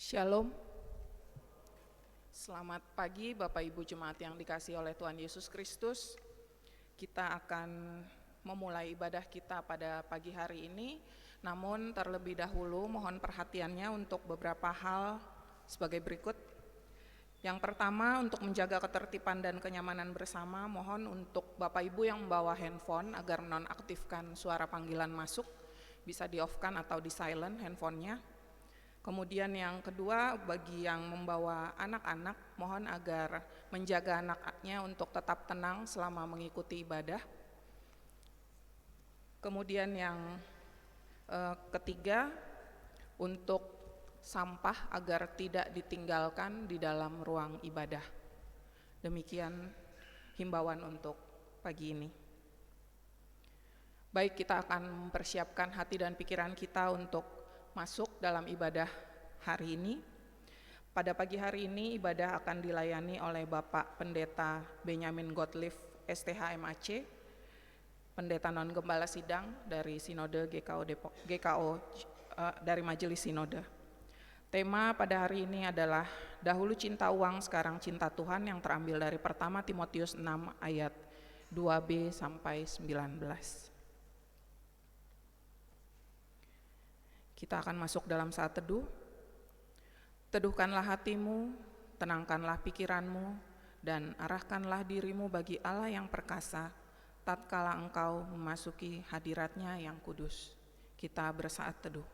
Shalom. Selamat pagi Bapak Ibu Jemaat yang dikasihi oleh Tuhan Yesus Kristus. Kita akan memulai ibadah kita pada pagi hari ini. Namun terlebih dahulu mohon perhatiannya untuk beberapa hal sebagai berikut. Yang pertama, untuk menjaga ketertiban dan kenyamanan bersama, mohon untuk Bapak Ibu yang membawa handphone agar nonaktifkan suara panggilan masuk, bisa di-off-kan atau di-silent handphonenya. Kemudian yang kedua, bagi yang membawa anak-anak, mohon agar menjaga anak-anaknya untuk tetap tenang selama mengikuti ibadah. Kemudian yang ketiga, untuk sampah agar tidak ditinggalkan di dalam ruang ibadah. Demikian himbauan untuk pagi ini. Baik, kita akan mempersiapkan hati dan pikiran kita untuk masuk dalam ibadah hari ini. Pada pagi hari ini ibadah akan dilayani oleh Bapak Pendeta Benyamin Gottlieb STH MAC, Pendeta Non-Gembala Sidang dari Sinode GKO dari Majelis Sinode. Tema pada hari ini adalah dahulu cinta uang, sekarang cinta Tuhan, yang terambil dari pertama Timotius 6 ayat 2b sampai 19. Kita akan masuk dalam saat teduh. Teduhkanlah hatimu, tenangkanlah pikiranmu, dan arahkanlah dirimu bagi Allah yang perkasa, tatkala engkau memasuki hadirat-Nya yang kudus. Kita bersaat teduh.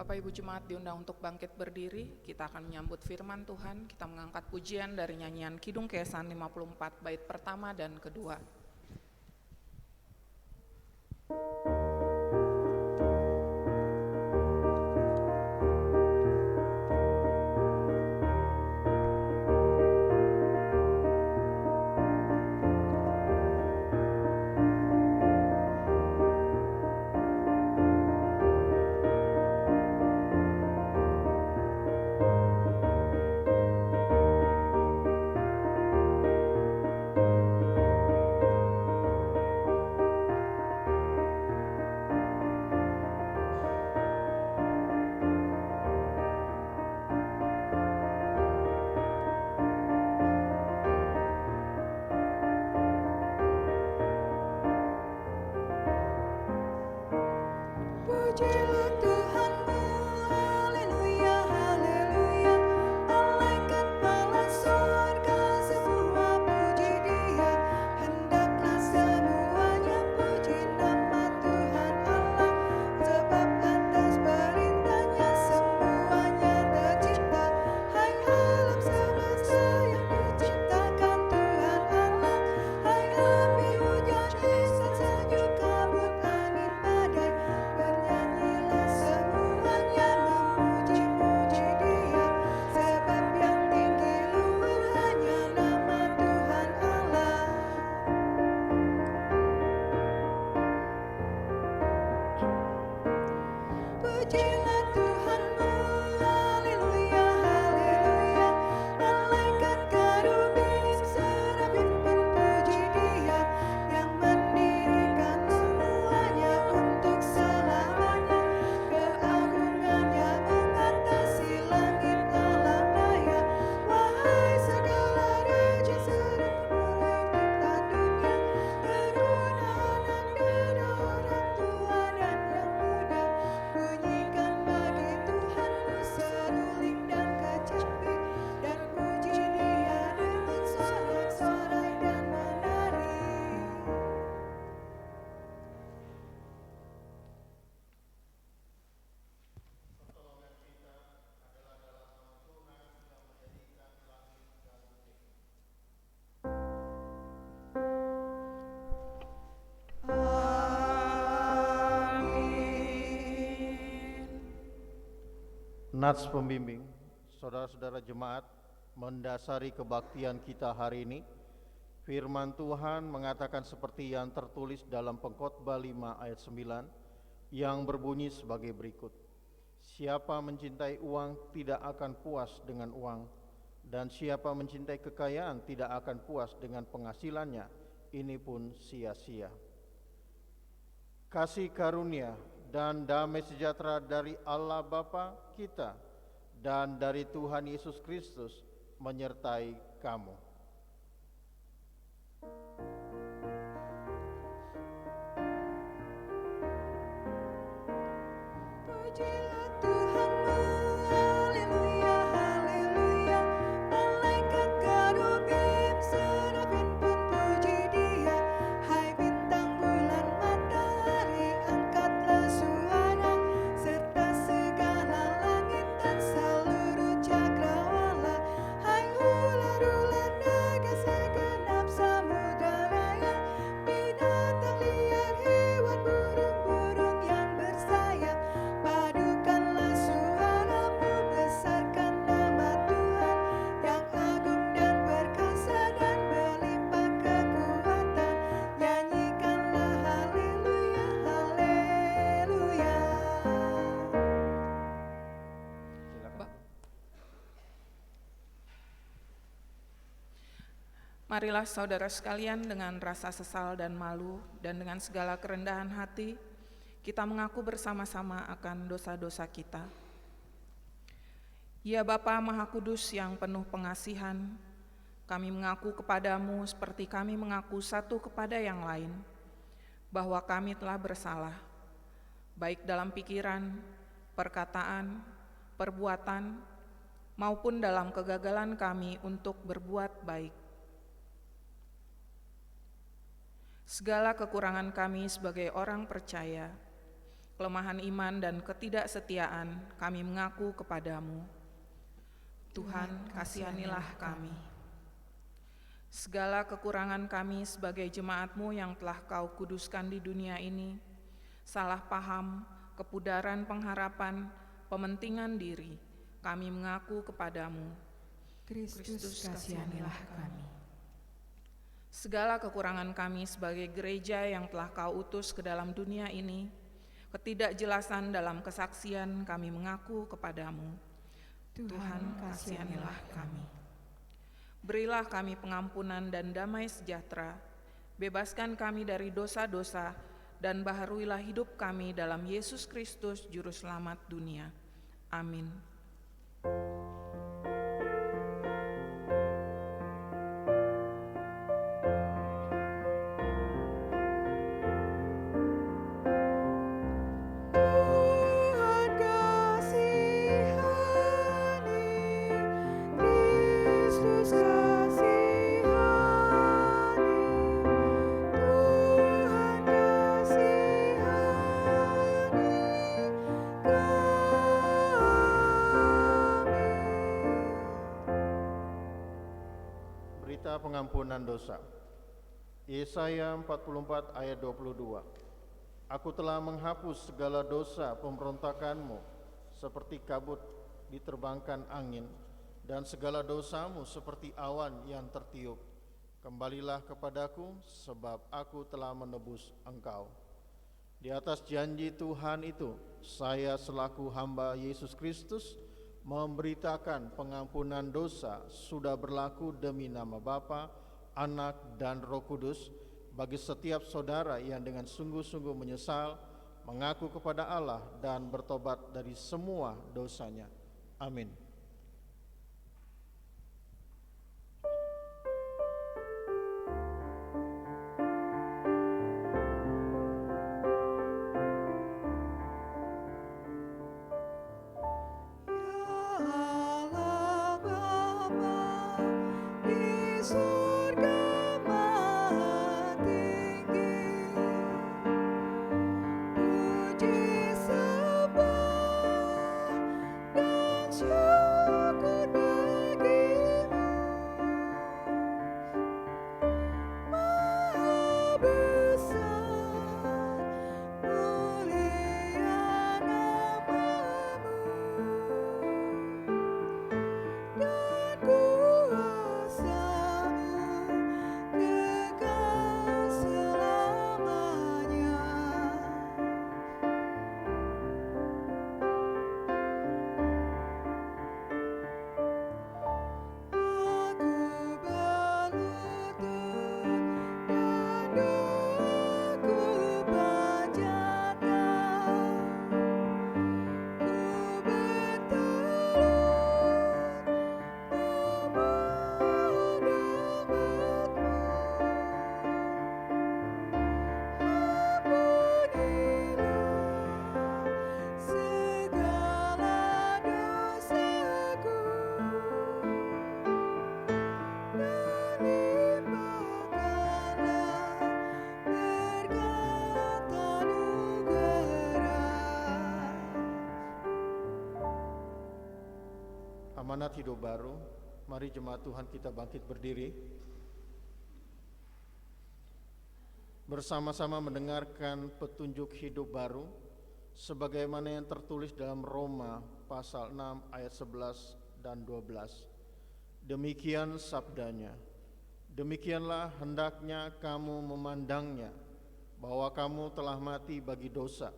Bapak Ibu Jemaat diundang untuk bangkit berdiri. Kita akan menyambut firman Tuhan. Kita mengangkat pujian dari nyanyian Kidung Keesan 54 bait pertama dan kedua. Nats pembimbing, saudara-saudara jemaat, mendasari kebaktian kita hari ini, firman Tuhan mengatakan seperti yang tertulis dalam Pengkhotbah 5 ayat 9 yang berbunyi sebagai berikut. Siapa mencintai uang tidak akan puas dengan uang, dan siapa mencintai kekayaan tidak akan puas dengan penghasilannya, ini pun sia-sia. Kasih karunia dan damai sejahtera dari Allah Bapa kita dan dari Tuhan Yesus Kristus menyertai kamu. Pujilah Tuhanmu, haleluya, haleluya. Malaikat kerubim, serafim pun puji Dia. Hai bintang, bulan, matahari, angkatlah suara, serta segala langit dan seluruh cakrawala. Hai ular-ular naga segenap samudra raya, binatang liar, hewan, burung-burung yang bersayap. Padukanlah suaramu, besarkan nama Tuhan yang agung dan perkasa dan berlimpah kekuatan. Nyanyikanlah haleluya, haleluya. Marilah saudara sekalian, dengan rasa sesal dan malu dan dengan segala kerendahan hati, kita mengaku bersama-sama akan dosa-dosa kita. Ya Bapa Maha Kudus yang penuh pengasihan, kami mengaku kepadamu seperti kami mengaku satu kepada yang lain, bahwa kami telah bersalah, baik dalam pikiran, perkataan, perbuatan, maupun dalam kegagalan kami untuk berbuat baik. Segala kekurangan kami sebagai orang percaya, kelemahan iman dan ketidaksetiaan kami mengaku kepadamu. Tuhan, kasihanilah kami. Segala kekurangan kami sebagai jemaat-Mu yang telah Kau kuduskan di dunia ini, salah paham, kepudaran pengharapan, pementingan diri, kami mengaku kepadamu. Kristus, kasihanilah kami. Segala kekurangan kami sebagai gereja yang telah Kau utus ke dalam dunia ini, ketidakjelasan dalam kesaksian kami mengaku kepadamu. Tuhan, kasihanilah kami. Berilah kami pengampunan dan damai sejahtera, bebaskan kami dari dosa-dosa, dan baharuilah hidup kami dalam Yesus Kristus, Juru Selamat dunia. Amin. Tuhan kasihani, Kristus kasihani, Tuhan kasihani kami. Berita pengampunan dosa. Yesaya 44 ayat 22. Aku telah menghapus segala dosa pemberontakanmu seperti kabut diterbangkan angin, dan segala dosamu seperti awan yang tertiup. Kembalilah kepadaku, sebab aku telah menebus engkau. Di atas janji Tuhan itu, saya selaku hamba Yesus Kristus memberitakan pengampunan dosa sudah berlaku demi nama Bapa, Anak, dan Roh Kudus bagi setiap saudara yang dengan sungguh-sungguh menyesal, mengaku kepada Allah, dan bertobat dari semua dosanya. Amin. Allah Bapa di surga maha tinggi, puji sembah dan syukur Amanat Hidup Baru. Mari jemaat Tuhan kita bangkit berdiri. Bersama-sama mendengarkan petunjuk hidup baru sebagaimana yang tertulis dalam Roma pasal 6 ayat 11 dan 12. Demikian sabdanya. Demikianlah hendaknya kamu memandangnya, bahwa kamu telah mati bagi dosa,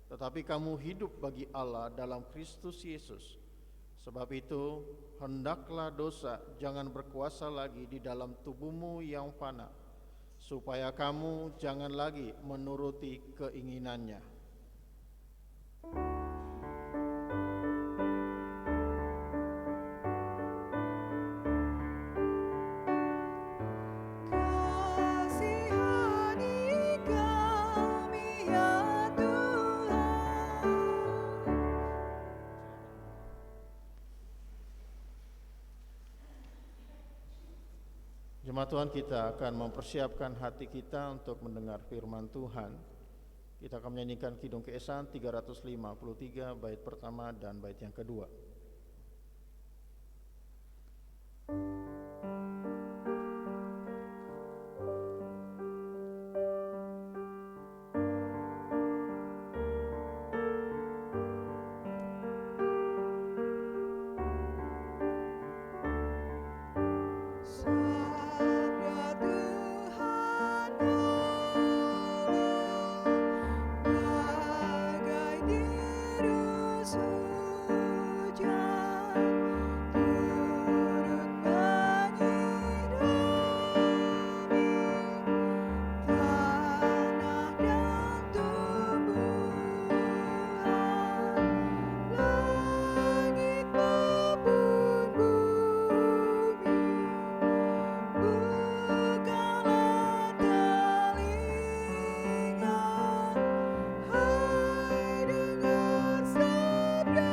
tetapi kamu hidup bagi Allah dalam Kristus Yesus. Sebab itu, hendaklah dosa jangan berkuasa lagi di dalam tubuhmu yang fana, supaya kamu jangan lagi menuruti keinginannya. Kasihani kami ya Tuhan. Jemaat Tuhan, kita akan mempersiapkan hati kita untuk mendengar firman Tuhan. Kita akan menyanyikan Kidung Keesan 353 bait pertama dan bait yang kedua. Sabda Tuhan bagai dirus hujan, turun menyirami tanah dan tumbuhan, langit maupun bumi. Bukalah telinga, hai dengar sabdanya,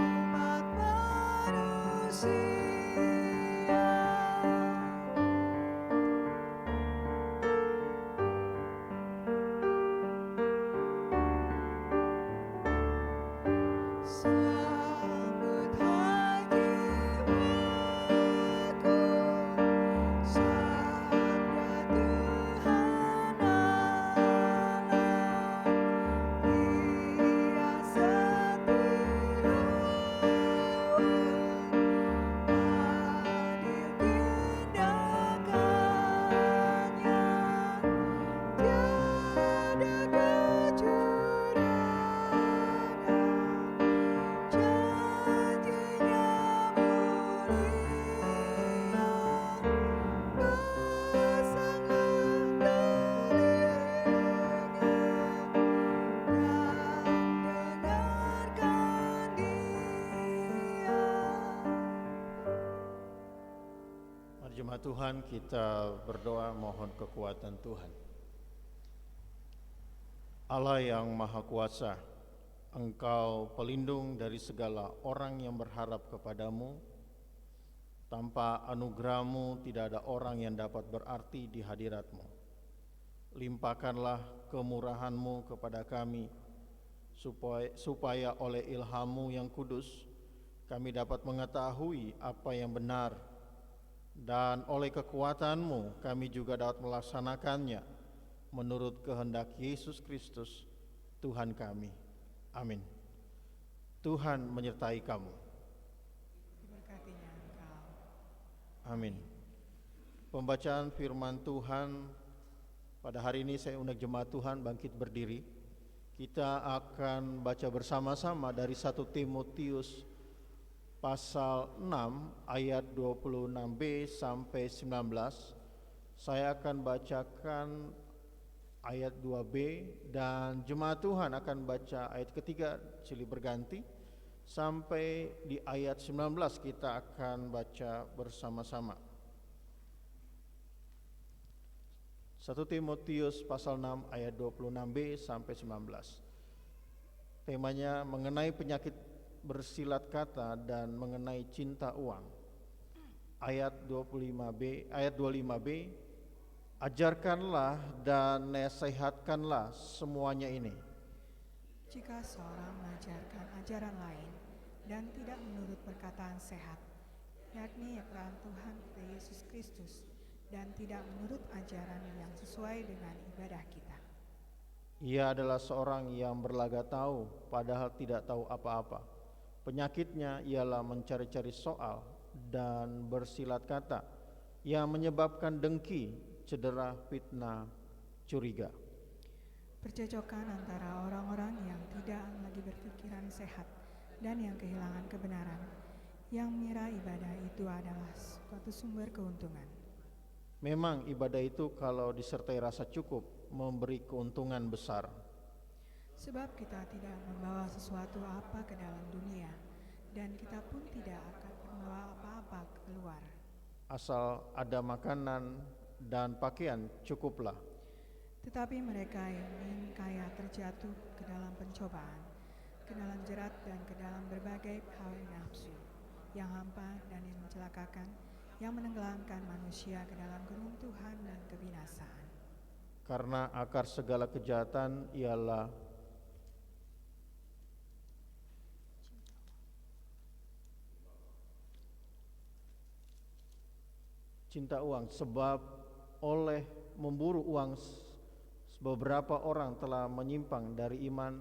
umat manusia. Sambut hai jiwaku, sabda Tuhan Allah. Ia setia, adil tindakannya, tiada kecurangan. Janjinya mulia, pasanglah telinga dan dengarkan Dia. Mari jemaat Tuhan, kita berdoa mohon kekuatan Tuhan. Allah yang Maha Kuasa, Engkau pelindung dari segala orang yang berharap kepadamu. Tanpa anugerah-Mu tidak ada orang yang dapat berarti di hadirat-Mu. Limpahkanlah kemurahan-Mu kepada kami, supaya oleh ilham-Mu yang kudus kami dapat mengetahui apa yang benar, dan oleh kekuatan-Mu kami juga dapat melaksanakannya menurut kehendak Yesus Kristus Tuhan kami. Amin. Tuhan menyertai kamu. Diberkatinya Engkau. Amin. Pembacaan firman Tuhan pada hari ini, saya undang jemaat Tuhan bangkit berdiri. Kita akan baca bersama-sama dari 1 Timotius pasal 6 ayat 26b sampai 19. Saya akan bacakan ayat 2b dan jemaat Tuhan akan baca ayat ketiga silih berganti sampai di ayat 19 kita akan baca bersama-sama. 1 Timotius pasal 6 ayat 26b sampai 19. Temanya mengenai penyakit bersilat kata dan mengenai cinta uang. Ayat 25b, ajarkanlah dan nasihatkanlah semuanya ini. Jika seorang mengajarkan ajaran lain dan tidak menurut perkataan sehat, yakni peran Tuhan kita Yesus Kristus, dan tidak menurut ajaran yang sesuai dengan ibadah kita, Ia adalah seorang yang berlagak tahu padahal tidak tahu apa-apa. Penyakitnya ialah mencari-cari soal dan bersilat kata yang menyebabkan dengki, cedera, fitnah, curiga. percocokan antara orang-orang yang tidak lagi berpikiran sehat dan yang kehilangan kebenaran, yang mengira ibadah itu adalah suatu sumber keuntungan. Memang ibadah itu kalau disertai rasa cukup memberi keuntungan besar. Sebab kita tidak membawa sesuatu apa ke dalam dunia, dan kita pun tidak akan membawa apa-apa keluar. Asal ada makanan dan pakaian cukuplah. Tetapi mereka yang ingin kaya terjatuh ke dalam pencobaan, ke dalam jerat dan ke dalam berbagai hawa nafsu yang hampa dan yang mencelakakan, yang menenggelamkan manusia ke dalam keruntuhan dan kebinasaan. Karena akar segala kejahatan ialah cinta uang, sebab oleh memburu uang beberapa orang telah menyimpang dari iman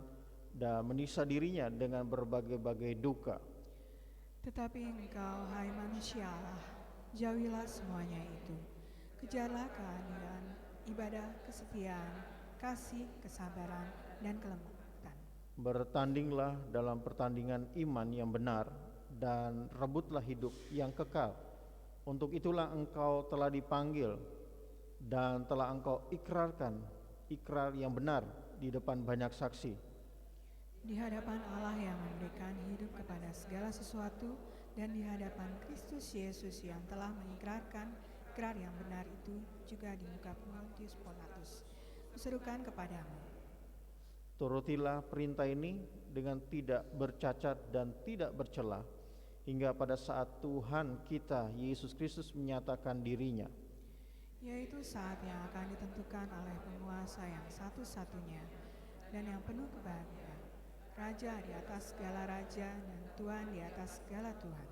dan menyiksa dirinya dengan berbagai-bagai duka. Tetapi engkau, hai manusia Allah, jauhilah semuanya itu. Kejarlah keadilan, ibadah, kesetiaan, kasih, kesabaran, dan kelembutan. Bertandinglah dalam pertandingan iman yang benar dan rebutlah hidup yang kekal. Untuk itulah engkau telah dipanggil dan telah engkau ikrarkan ikrar yang benar di depan banyak saksi. Di hadapan Allah yang memberikan hidup kepada segala sesuatu, dan di hadapan Kristus Yesus yang telah mengikrarkan ikrar yang benar itu juga di muka Pontius Pilatus, kuserukan kepadamu, Turutilah perintah ini dengan tidak bercacat dan tidak bercela, hingga pada saat Tuhan kita Yesus Kristus menyatakan dirinya, yaitu saat yang akan ditentukan oleh penguasa yang satu-satunya dan yang penuh kebahagiaan, Raja di atas segala raja dan Tuhan di atas segala Tuhan.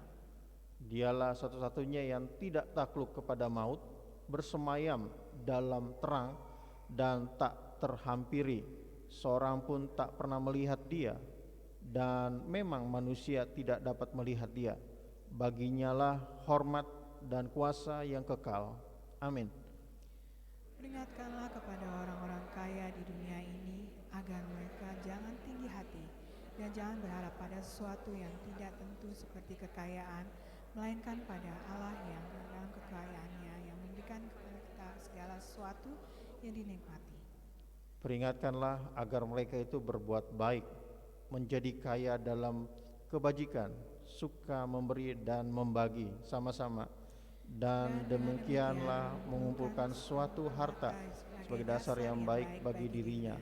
Dialah satu-satunya yang tidak takluk kepada maut, bersemayam dalam terang dan tak terhampiri. Seorang pun tak pernah melihat dia, dan memang manusia tidak dapat melihat dia. Baginya lah hormat dan kuasa yang kekal. Amin. Peringatkanlah kepada orang-orang kaya di dunia ini agar mereka jangan tinggi hati dan jangan berharap pada sesuatu yang tidak tentu seperti kekayaan, melainkan pada Allah yang dalam kekayaannya yang memberikan kepada kita segala sesuatu yang dinikmati. Peringatkanlah agar mereka itu berbuat baik, menjadi kaya dalam kebajikan, suka memberi dan membagi sama-sama, dan demikianlah mengumpulkan suatu harta sebagai dasar yang baik bagi dirinya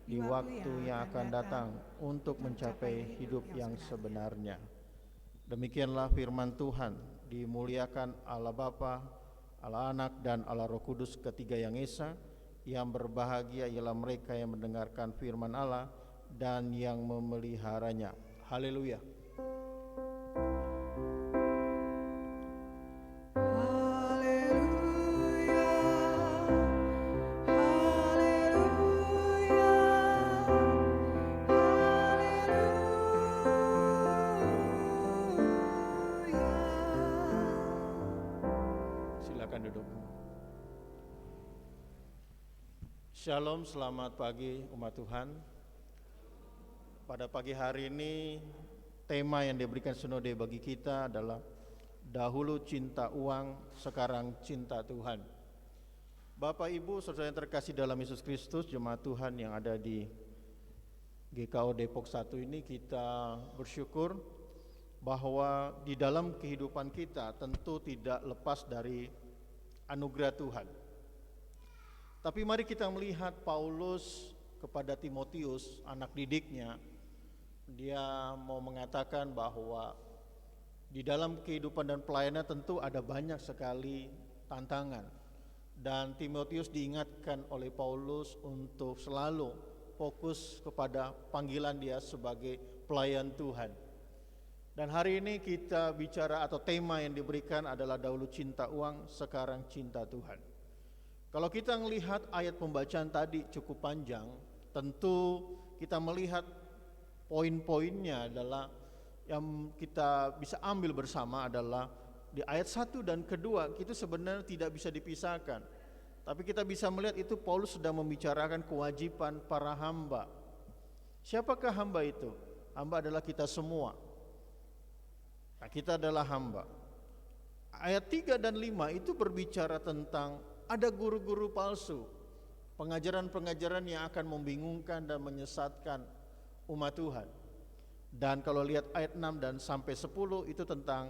di waktu yang akan datang untuk mencapai hidup yang sebenarnya. Demikianlah firman Tuhan. Dimuliakan Allah Bapa, Allah Anak, dan Allah Roh Kudus, ketiga yang esa. Yang berbahagia ialah mereka yang mendengarkan firman Allah dan yang memeliharanya. Haleluya. Haleluya, haleluya, haleluya. Silakan duduk. Shalom, selamat pagi umat Tuhan. Pada pagi hari ini tema yang diberikan sinode bagi kita adalah dahulu cinta uang, sekarang cinta Tuhan. Bapak Ibu, saudara yang terkasih dalam Yesus Kristus, jemaat Tuhan yang ada di GKO Depok 1 ini, kita bersyukur bahwa di dalam kehidupan kita tentu tidak lepas dari anugerah Tuhan. Tapi mari kita melihat Paulus kepada Timotius, anak didiknya. Dia mau mengatakan bahwa di dalam kehidupan dan pelayanan tentu ada banyak sekali tantangan. Dan Timotius diingatkan oleh Paulus untuk selalu fokus kepada panggilan dia sebagai pelayan Tuhan. Dan hari ini kita bicara atau tema yang diberikan adalah dahulu cinta uang, sekarang cinta Tuhan. Kalau kita melihat ayat pembacaan tadi cukup panjang, tentu kita melihat poin-poinnya adalah yang kita bisa ambil bersama adalah di ayat 1 dan kedua itu sebenarnya tidak bisa dipisahkan. Tapi kita bisa melihat itu Paulus sedang membicarakan kewajiban para hamba. Siapakah hamba itu? Hamba adalah kita semua. Nah, kita adalah hamba. Ayat 3 dan 5 itu berbicara tentang ada guru-guru palsu, pengajaran-pengajaran yang akan membingungkan dan menyesatkan umat Tuhan. Dan kalau lihat ayat 6 dan sampai 10 itu tentang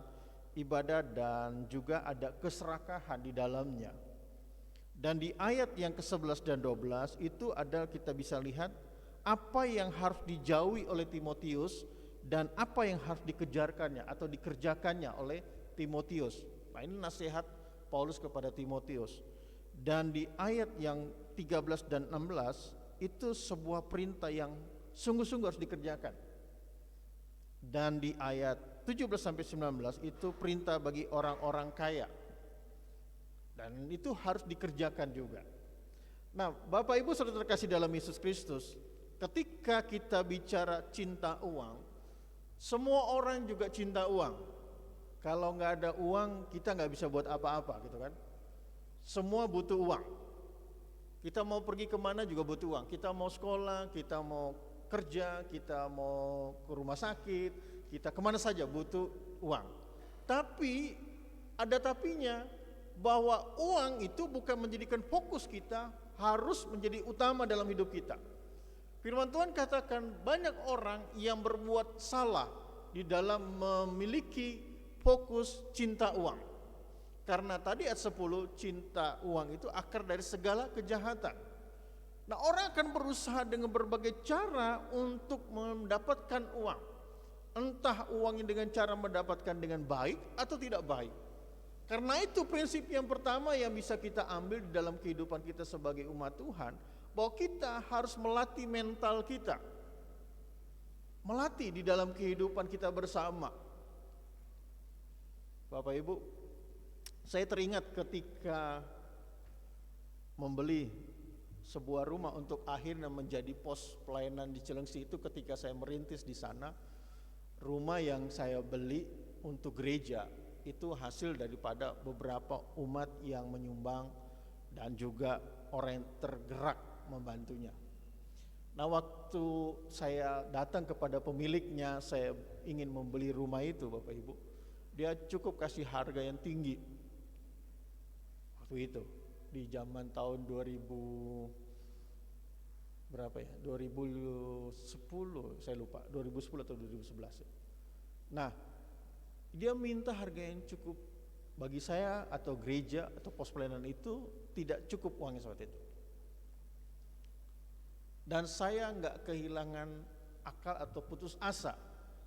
ibadah dan juga ada keserakahan di dalamnya. Dan di ayat yang ke-11 dan 12 itu ada kita bisa lihat apa yang harus dijauhi oleh Timotius dan apa yang harus dikejarkannya atau dikerjakannya oleh Timotius. Nah, ini nasihat Paulus kepada Timotius. Dan di ayat yang 13 dan 16 itu sebuah perintah yang sungguh-sungguh harus dikerjakan. Dan di ayat 17 sampai 19 itu perintah bagi orang-orang kaya. Dan itu harus dikerjakan juga. Nah, Bapak Ibu saudara terkasih dalam Yesus Kristus, ketika kita bicara cinta uang, semua orang juga cinta uang. Kalau nggak ada uang, kita nggak bisa buat apa-apa, gitu kan? Semua butuh uang. Kita mau pergi kemana juga butuh uang. Kita mau sekolah, kita mau kerja, kita mau ke rumah sakit, kita kemana saja butuh uang. Tapi ada tapinya, bahwa uang itu bukan menjadikan fokus kita, harus menjadi utama dalam hidup kita. Firman Tuhan katakan banyak orang yang berbuat salah di dalam memiliki fokus cinta uang. Karena tadi ayat 10 cinta uang itu akar dari segala kejahatan. Nah, orang akan berusaha dengan berbagai cara untuk mendapatkan uang. Entah uangnya dengan cara mendapatkan dengan baik atau tidak baik. Karena itu prinsip yang pertama yang bisa kita ambil di dalam kehidupan kita sebagai umat Tuhan, bahwa kita harus melatih mental kita, melatih di dalam kehidupan kita bersama. Bapak Ibu, saya teringat ketika membeli sebuah rumah untuk akhirnya menjadi pos pelayanan di Cilengsi itu, ketika saya merintis di sana, rumah yang saya beli untuk gereja itu hasil daripada beberapa umat yang menyumbang dan juga orang yang tergerak membantunya. Nah, waktu saya datang kepada pemiliknya, saya ingin membeli rumah itu, Bapak Ibu, dia cukup kasih harga yang tinggi. Waktu itu di zaman tahun 2000 berapa ya? 2010, saya lupa, 2010 atau 2011. Nah, dia minta harga yang cukup bagi saya atau gereja atau pos pelayanan itu tidak cukup uangnya saat itu. Dan saya nggak kehilangan akal atau putus asa.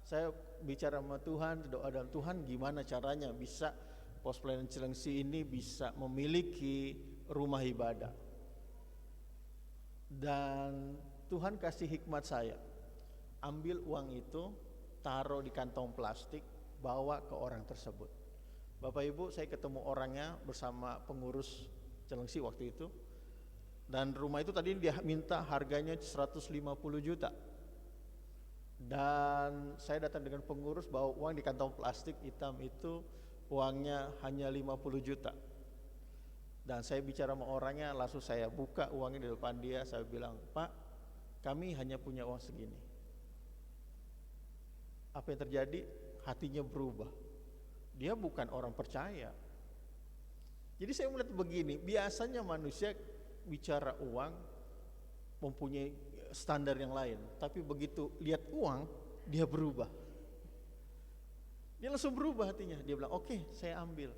Saya bicara sama Tuhan, doa dalam Tuhan gimana caranya bisa pos pelayanan Cilengsi ini bisa memiliki rumah ibadah. Dan Tuhan kasih hikmat saya, ambil uang itu, taruh di kantong plastik, bawa ke orang tersebut. Bapak Ibu, saya ketemu orangnya bersama pengurus Cilengsi waktu itu. Dan rumah itu tadi dia minta harganya 150 juta. Dan saya datang dengan pengurus bawa uang di kantong plastik hitam itu, uangnya hanya 50 juta. Dan saya bicara sama orangnya, langsung saya buka uangnya di depan dia, saya bilang, "Pak, kami hanya punya uang segini." Apa yang terjadi? Hatinya berubah. Dia bukan orang percaya. Jadi saya melihat begini, biasanya manusia bicara uang mempunyai standar yang lain, tapi begitu lihat uang dia berubah. Dia langsung berubah hatinya. Dia bilang, "Oke, saya ambil."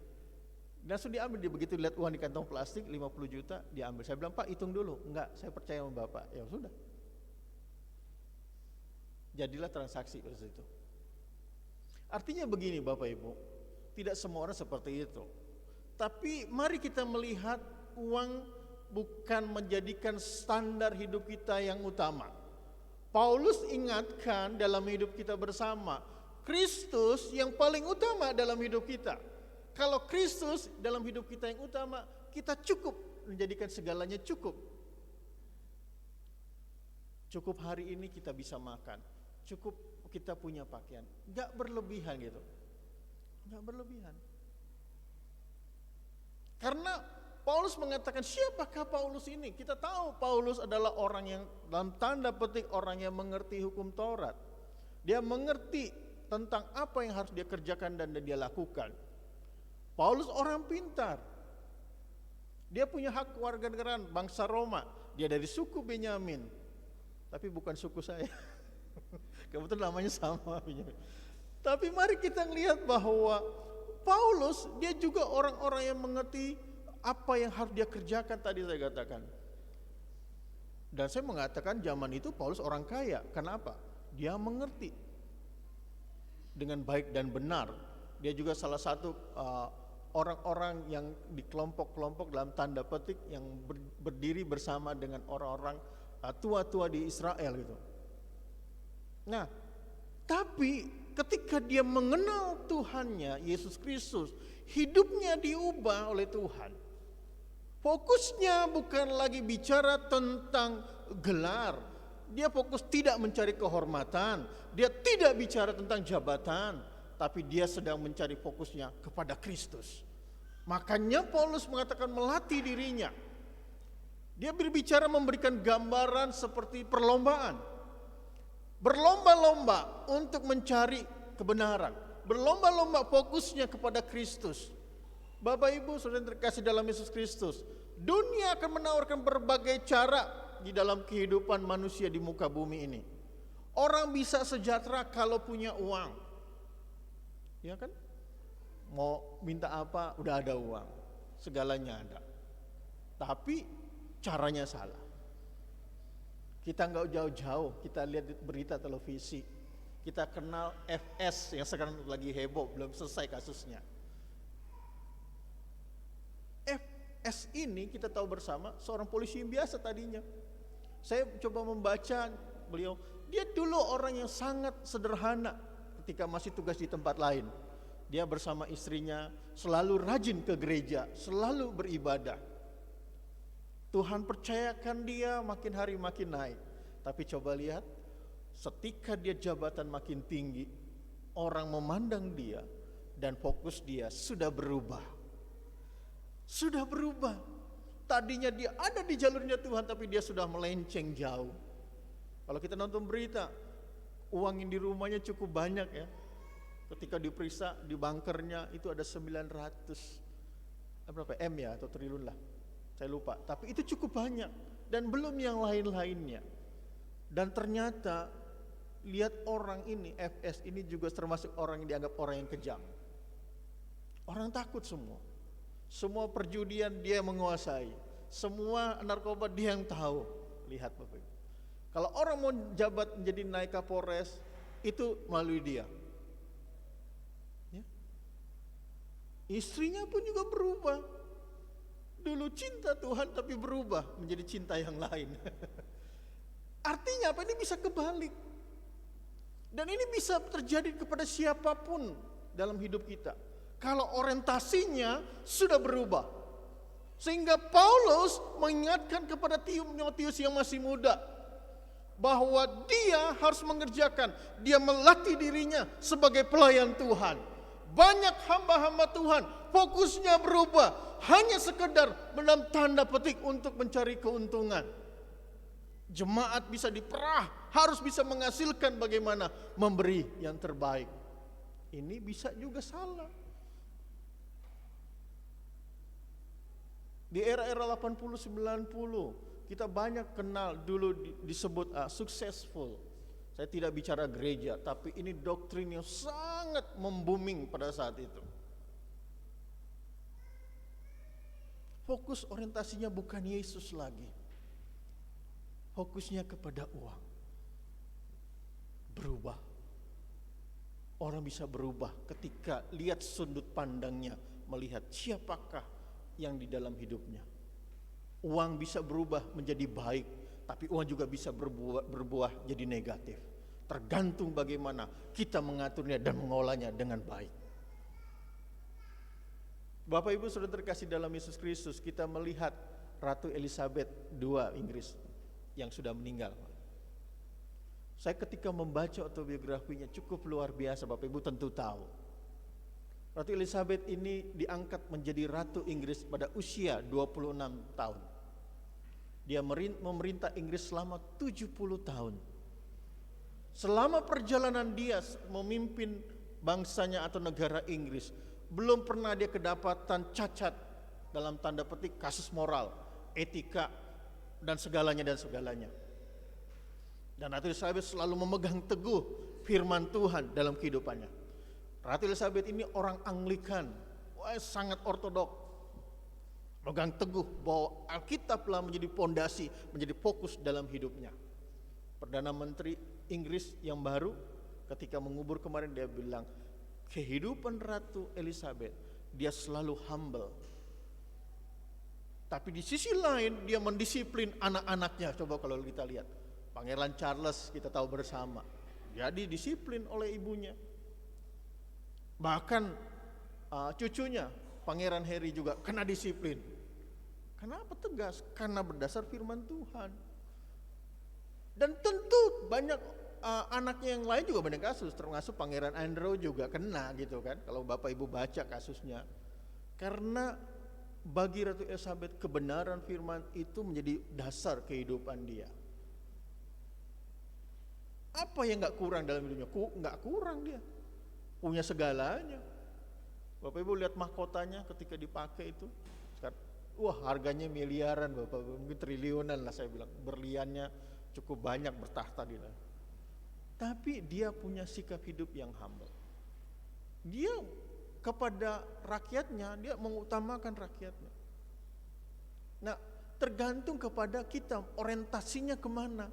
Langsung diambil. Dia begitu lihat uang di kantong plastik 50 juta, dia ambil. Saya bilang, "Pak, hitung dulu." "Enggak, saya percaya sama Bapak." Ya sudah. Jadilah transaksi pada situ. Artinya begini Bapak Ibu, tidak semua orang seperti itu. Tapi mari kita melihat uang bukan menjadikan standar hidup kita yang utama. Paulus ingatkan dalam hidup kita bersama, Kristus yang paling utama dalam hidup kita. Kalau Kristus dalam hidup kita yang utama, kita cukup menjadikan segalanya cukup. Cukup hari ini kita bisa makan, cukup kita punya pakaian, gak berlebihan gitu, gak berlebihan. Karena Paulus mengatakan, siapakah Paulus ini? Kita tahu Paulus adalah orang yang dalam tanda petik orang yang mengerti hukum Taurat. Dia mengerti tentang apa yang harus dia kerjakan dan dia lakukan. Paulus orang pintar. Dia punya hak kewarganegaraan bangsa Roma. Dia dari suku Benyamin. Tapi bukan suku saya. Kebetulan namanya sama. Tapi mari kita lihat bahwa Paulus dia juga orang-orang yang mengerti apa yang harus dia kerjakan tadi saya katakan. Dan saya mengatakan zaman itu Paulus orang kaya. Kenapa? Dia mengerti dengan baik dan benar. Dia juga salah satu orang-orang yang di kelompok-kelompok dalam tanda petik yang berdiri bersama dengan orang-orang tua-tua di Israel gitu. Nah, tapi ketika dia mengenal Tuhannya, Yesus Kristus, hidupnya diubah oleh Tuhan. Fokusnya bukan lagi bicara tentang gelar. Dia fokus tidak mencari kehormatan. Dia tidak bicara tentang jabatan. Tapi dia sedang mencari fokusnya kepada Kristus. Makanya Paulus mengatakan melatih dirinya. Dia berbicara memberikan gambaran seperti perlombaan. Berlomba-lomba untuk mencari kebenaran. Berlomba-lomba fokusnya kepada Kristus. Bapak Ibu saudara yang terkasih dalam Yesus Kristus, dunia akan menawarkan berbagai cara di dalam kehidupan manusia di muka bumi ini. Orang bisa sejahtera kalau punya uang. Ya kan? Mau minta apa udah ada uang. Segalanya ada. Tapi caranya salah. Kita nggak jauh-jauh, kita lihat berita televisi. Kita kenal FS yang sekarang lagi heboh, belum selesai kasusnya. FS ini kita tahu bersama seorang polisi yang biasa tadinya. Saya coba membaca beliau, dia dulu orang yang sangat sederhana ketika masih tugas di tempat lain. Dia bersama istrinya selalu rajin ke gereja, selalu beribadah. Tuhan percayakan dia makin hari makin naik. Tapi coba lihat, ketika dia jabatan makin tinggi, orang memandang dia dan fokus dia sudah berubah. Sudah berubah. Tadinya dia ada di jalurnya Tuhan, tapi dia sudah melenceng jauh. Kalau kita nonton berita, uang yang di rumahnya cukup banyak ya. Ketika diperiksa di bunkernya itu ada 900 berapa M ya atau triliun lah. Saya lupa, tapi itu cukup banyak dan belum yang lain-lainnya. Dan ternyata lihat orang ini, FS ini juga termasuk orang yang dianggap orang yang kejam. Orang takut semua. Semua perjudian dia menguasai. Semua narkoba dia yang tahu. Lihat Bapak Ibu. Kalau orang mau jabat menjadi naik Kapolres, itu melalui dia. Ya. Istrinya pun juga berubah. Dulu cinta Tuhan tapi berubah menjadi cinta yang lain. Artinya apa? Ini bisa kebalik. Dan ini bisa terjadi kepada siapapun dalam hidup kita. Kalau orientasinya sudah berubah. Sehingga Paulus mengingatkan kepada Timotius yang masih muda. Bahwa dia harus mengerjakan. Dia melatih dirinya sebagai pelayan Tuhan. Banyak hamba-hamba Tuhan fokusnya berubah. Hanya sekedar dalam tanda petik untuk mencari keuntungan. Jemaat bisa diperah, harus bisa menghasilkan bagaimana memberi yang terbaik. Ini bisa juga salah. Di era-era 80-90 kita banyak kenal dulu disebut successful. Saya tidak bicara gereja, tapi ini doktrin yang sangat membuming pada saat itu. Fokus orientasinya bukan Yesus lagi. Fokusnya kepada uang. Berubah. Orang bisa berubah ketika lihat sudut pandangnya, melihat siapakah yang di dalam hidupnya. Uang bisa berubah menjadi baik, tapi uang juga bisa berbuah jadi negatif. Tergantung bagaimana kita mengaturnya dan mengolahnya dengan baik. Bapak Ibu Saudara terkasih dalam Yesus Kristus, kita melihat Ratu Elizabeth II Inggris yang sudah meninggal. Saya ketika membaca autobiografinya cukup luar biasa, Bapak Ibu tentu tahu. Ratu Elizabeth ini diangkat menjadi Ratu Inggris pada usia 26 tahun. Dia memerintah Inggris selama 70 tahun. Selama perjalanan dia memimpin bangsanya atau negara Inggris, belum pernah dia kedapatan cacat dalam tanda petik kasus moral, etika, dan segalanya. Dan Ratu Elizabeth selalu memegang teguh firman Tuhan dalam kehidupannya. Ratu Elizabeth ini orang Anglikan, sangat ortodok. Megang teguh bahwa Alkitab telah menjadi pondasi, menjadi fokus dalam hidupnya. Perdana Menteri Inggris yang baru ketika mengubur kemarin dia bilang, kehidupan Ratu Elizabeth, dia selalu humble. Tapi di sisi lain dia mendisiplin anak-anaknya. Coba kalau kita lihat, Pangeran Charles kita tahu bersama, dia didisiplin oleh ibunya. Bahkan cucunya Pangeran Harry juga kena disiplin. Kenapa tegas? Karena berdasar firman Tuhan. Dan tentu banyak anaknya yang lain juga banyak kasus, termasuk Pangeran Andrew juga kena gitu kan. Kalau Bapak Ibu baca kasusnya. Karena bagi Ratu Elizabeth kebenaran firman itu menjadi dasar kehidupan dia. Apa yang gak kurang dalam hidupnya? Gak kurang dia. Punya segalanya. Bapak Ibu lihat mahkotanya ketika dipakai itu. Wah, harganya miliaran Bapak Ibu, mungkin triliunan lah saya bilang. Berliannya cukup banyak bertahta di dalam. Tapi dia punya sikap hidup yang humble. Dia kepada rakyatnya, dia mengutamakan rakyatnya. Nah, tergantung kepada kita orientasinya kemana.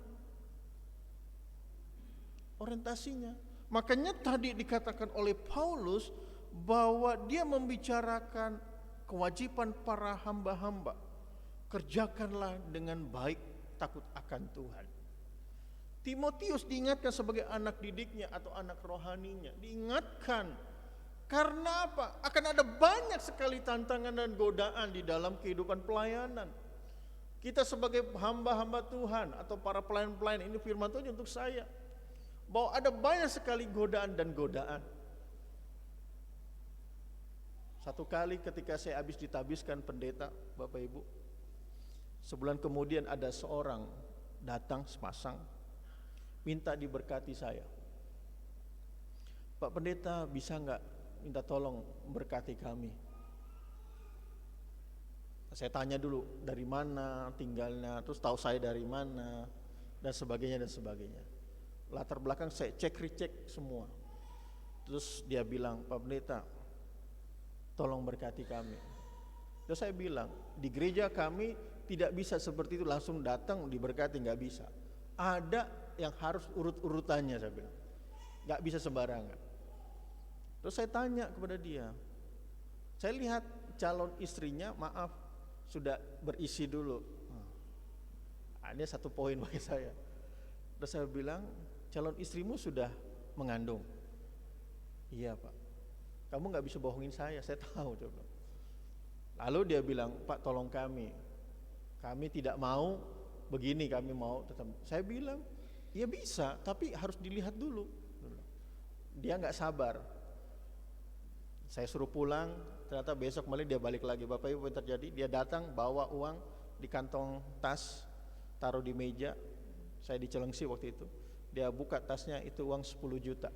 Orientasinya. Makanya tadi dikatakan oleh Paulus bahwa dia membicarakan kewajiban para hamba-hamba. Kerjakanlah dengan baik, takut akan Tuhan. Timotius diingatkan sebagai anak didiknya atau anak rohaninya. Diingatkan. Karena apa? Akan ada banyak sekali tantangan dan godaan di dalam kehidupan pelayanan. Kita sebagai hamba-hamba Tuhan atau para pelayan-pelayan, ini firman Tuhan untuk saya. Bahwa ada banyak sekali godaan dan godaan. Satu kali ketika saya habis ditabiskan pendeta, Bapak Ibu, sebulan kemudian ada seorang datang sepasang, minta diberkati saya. Pak Pendeta, bisa nggak minta tolong berkati kami? Saya tanya dulu dari mana tinggalnya, terus tahu saya dari mana, dan sebagainya. Latar belakang saya cek semua. Terus dia bilang, Pak Pendeta, tolong berkati kami. Terus saya bilang, di gereja kami tidak bisa seperti itu langsung datang diberkati, nggak bisa. Ada yang harus urut-urutannya, saya bilang. Nggak bisa sembarangan. Terus saya tanya kepada dia, saya lihat calon istrinya, maaf, sudah berisi dulu. Ini satu poin bagi saya. Terus saya bilang, calon istrimu sudah mengandung? Iya Pak. Kamu gak bisa bohongin saya tahu. Coba. Lalu dia bilang, Pak tolong kami tidak mau begini, kami mau tetap. Saya bilang, ya bisa, tapi harus dilihat dulu. Dia gak sabar. Saya suruh pulang, ternyata besok malam dia balik lagi. Bapak Ibu, yang terjadi? Dia datang bawa uang di kantong tas, taruh di meja. Saya di Cilengsi waktu itu. Dia buka tasnya, itu uang 10 juta.